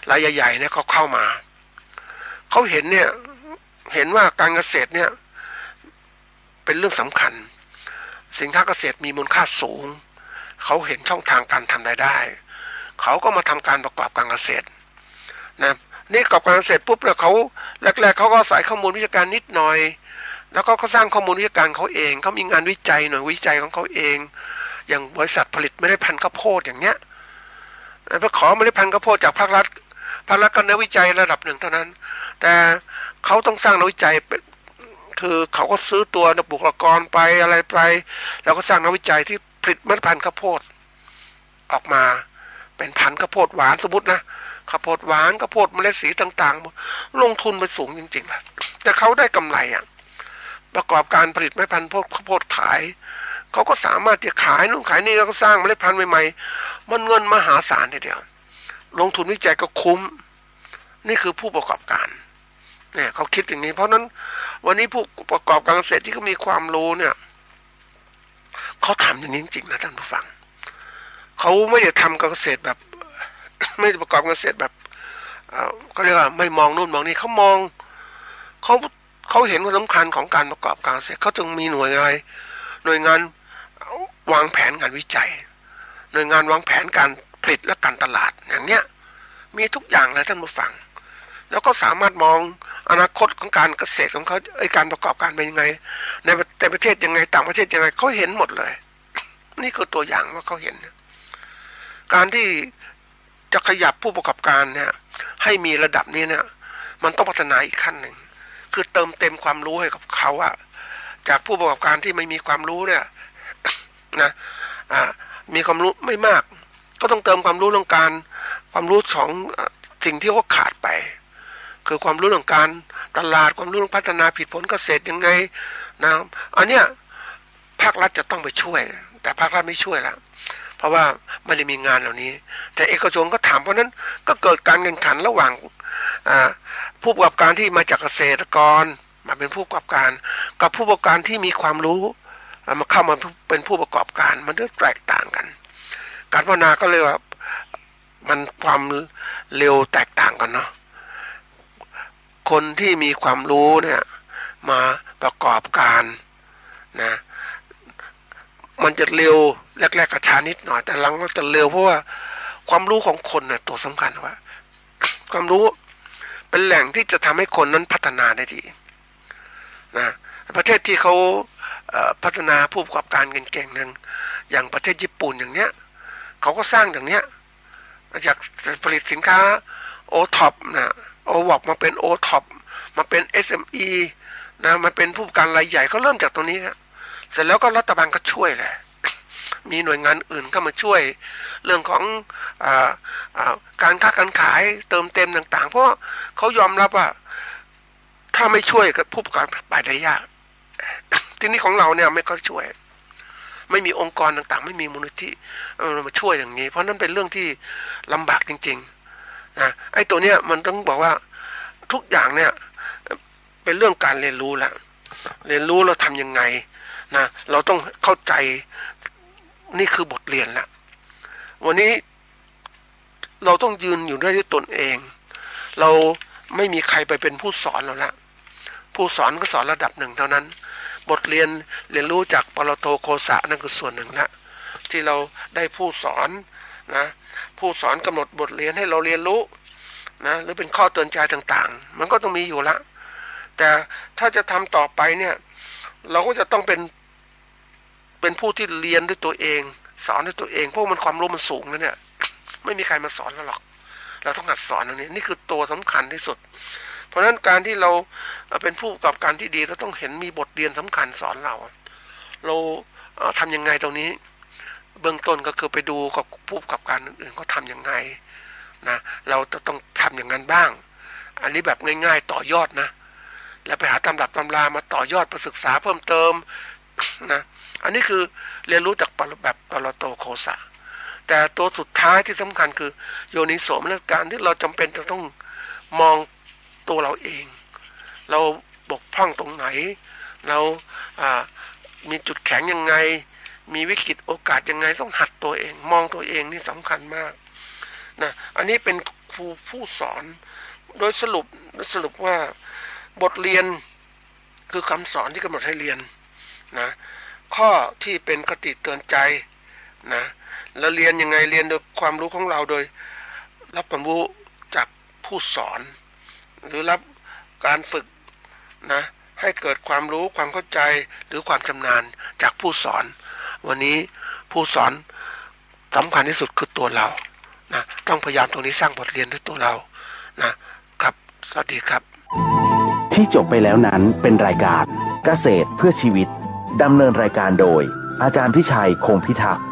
รายใหญ่ๆเนี่ยเขาเข้ามาเขาเห็นว่าการเกษตรเนี่ยเป็นเรื่องสำคัญสินค้าเกษตรมีมูลค่าสูงเขาเห็นช่องทางการทำรายได้เขาก็มาทำการประกอบการเกษตรนะนี่ประกอบการเกษตรปุ๊บแล้วเขาแรกๆเขาก็ใส่ข้อมูลวิชาการนิดหน่อยแล้วก็เขาสร้างข้อมูลวิชาการเขาเองเขามีงานวิจัยหน่วยวิจัยของเขาเองอย่างบริษัทผลิตเมล็ดพันธุ์ข้าวโพดอย่างเงี้ยไปขอเมล็ดพันธุ์ข้าวโพดจากภาครัฐก็นักวิจัยระดับหนึ่งเท่านั้นแต่เขาต้องสร้างนักวิจัยคือเขาก็ซื้อตัวนักบุคลากรไปอะไรไปแล้วก็สร้างนักวิจัยที่ผลิตเมล็ดพันธุ์ข้าวโพดออกมาเป็นพันธุ์ข้าวโพดหวานสมมตินะข้าวโพดหวานข้าวโพดเมล็ดสีต่างๆลงทุนไปสูงจริงๆแหละแต่เขาได้กำไรอ่ะประกอบการผลิตเมล็ดพันธุ์ข้าวโพดขายเขาก็สามารถจะขายนู่นขายนี่แล้วก็สร้างเมล็ดพันธุ์ใหม่ๆมันเงินมหาศาลทีเดียวลงทุนวิจัยก็คุ้มนี่คือผู้ประกอบการเนี่ยเขาคิดอย่างนี้เพราะนั้นวันนี้ผู้ประกอบการเกษตรที่เขามีความรู้เนี่ยเขาทำอย่างนี้จริงๆนะท่านผู้ฟังเขาไม่ได้ทำการเกษตรแบบไม่ได้ประกอบการเกษตรแบบเขาเรียกว่าไม่มองนู่นมองนี่เขามองเขาเห็นความสำคัญของการประกอบการเกษตรเขาจึงมีหน่วยงานวางแผนการวิจัยหน่วยงานวางแผนการผลิตและการตลาดอย่างเนี้ยมีทุกอย่างเลยท่านผู้ฟังแล้วก็สามารถมองอนาคตของการเกษตรของเขาการประกอบการเป็นยังไงในประเทศยังไงต่างประเทศยังไงเขาเห็นหมดเลยนี่คือตัวอย่างว่าเขาเห็นการที่จะขยับผู้ประกอบการเนี่ยให้มีระดับนี้เนี่ยมันต้องพัฒนาอีกขั้นหนึ่งคือเติมเต็มความรู้ให้กับเขาอะจากผู้ประกอบการที่ไม่มีความรู้เนี่ยนะมีความรู้ไม่มากก็ต้องเติมความรู้เรื่องความรู้ของสิ่งที่เขาขาดไปคือความรู้เรื่องการตลาดความรู้เรื่องพัฒนาผลิตผลเกษตรยังไงนะอันเนี้ยภาครัฐจะต้องไปช่วยแต่ภาครัฐไม่ช่วยแล้วเพราะว่าไม่ได้มีงานเหล่านี้แต่เอกชนก็ถามเพราะนั้นก็เกิดการแข่งขันระหว่างผู้ประกอบการที่มาจากเกษตรกรมาเป็นผู้ประกอบการกับผู้ประกอบการที่มีความรู้มาเข้ามาเป็นผู้ประกอบการมันก็แตกต่างกันการพัฒนาก็เลยว่ามันความเร็วแตกต่างกันเนาะคนที่มีความรู้เนี่ยมาประกอบการนะ มันจะเร็วแรกๆกระช้านิดหน่อยแต่หลังก็จะเร็วเพราะว่าความรู้ของคนน่ะตัวสำคัญว่าความรู้เป็นแหล่งที่จะทำให้คนนั้นพัฒนาได้ดีนะประเทศที่เขาพัฒนาผู้ประกอบการเก่งๆนึงอย่างประเทศญี่ปุ่นอย่างเนี้ยเขาก็สร้างอย่างเนี้ยอยากผลิตสินค้าโอท็อปนะโอวอปมาเป็นโอท็อปมาเป็น SME นะมาเป็นผู้ประกอบการรายใหญ่ก็เริ่มจากตรงนี้นะเสร็จแล้วก็รัฐบาลก็ช่วยแหละมีหน่วยงานอื่นเข้ามาช่วยเรื่องของการค้าการขายเติมเต็มต่างๆเพราะเขายอมรับว่าถ้าไม่ช่วยกับผู้ประกอบการไปได้ยากที่นี่ของเราเนี่ยไม่ก็ช่วยไม่มีองค์กรต่างๆไม่มีมูลนิธิมาช่วยอย่างนี้เพราะนั้นเป็นเรื่องที่ลำบากจริงๆนะไอ้ตัวเนี้ยมันต้องบอกว่าทุกอย่างเนี่ยเป็นเรื่องการเรียนรู้แล้วเรียนรู้เราทำยังไงนะเราต้องเข้าใจนี่คือบทเรียนแล้ววันนี้เราต้องยืนอยู่ด้วยตนเองเราไม่มีใครไปเป็นผู้สอนเราละผู้สอนก็สอนระดับหนึ่งเท่านั้นบทเรียนรู้จากปรโตโคสะนั่นคือส่วนหนึ่งละที่เราได้ผู้สอนนะผู้สอนกำหนดบทเรียนให้เราเรียนรู้นะหรือเป็นข้อเตือนใจต่างๆมันก็ต้องมีอยู่ละแต่ถ้าจะทำต่อไปเนี่ยเราก็จะต้องเป็นผู้ที่เรียนด้วยตัวเองสอนด้วยตัวเองเพราะมันความรู้มันสูงนะเนี่ยไม่มีใครมาสอนเราหรอกเราต้องหัดสอนตรงนี้นี่คือตัวสำคัญที่สุดเพราะฉะนั้นการที่เราเป็นผู้ประกอบการที่ดีเราต้องเห็นมีบทเรียนสำคัญสอนเราทำยังไงตรงนี้เบื้องต้นก็คือไปดูกับผู้ประกอบการอื่นๆเขาทำยังไงนะเราจะต้องทำอย่างนั้นบ้างอันนี้แบบง่ายๆต่อยอดนะแล้วไปหาตำรับตำรามาต่อยอดไปศึกษาเพิ่มเติมนะอันนี้คือเรียนรู้จากแบบปรโตโคสะแต่ตัวสุดท้ายที่สำคัญคือโยนิโสมนสิการที่เราจำเป็นจะต้องมองตัวเราเองเราบกพร่องตรงไหนเรามีจุดแข็งยังไงมีวิกฤตโอกาสยังไงต้องหัดตัวเองมองตัวเองนี่สำคัญมากนะอันนี้เป็นครูผู้สอนโดยสรุปว่าบทเรียนคือคำสอนที่กำหนดให้เรียนนะข้อที่เป็นคติเตือนใจนะแล้วเรียนยังไงเรียนโดยความรู้ของเราโดยรับความรู้จากผู้สอนหรือรับการฝึกนะให้เกิดความรู้ความเข้าใจหรือความชำนาญจากผู้สอนวันนี้ผู้สอนสำคัญที่สุดคือตัวเรานะต้องพยายามตรงนี้สร้างบทเรียนด้วยตัวเรานะครับสวัสดีครับที่จบไปแล้วนั้นเป็นรายการเกษตรเพื่อชีวิตดำเนินรายการโดยอาจารย์พิชัยคงพิทักษ์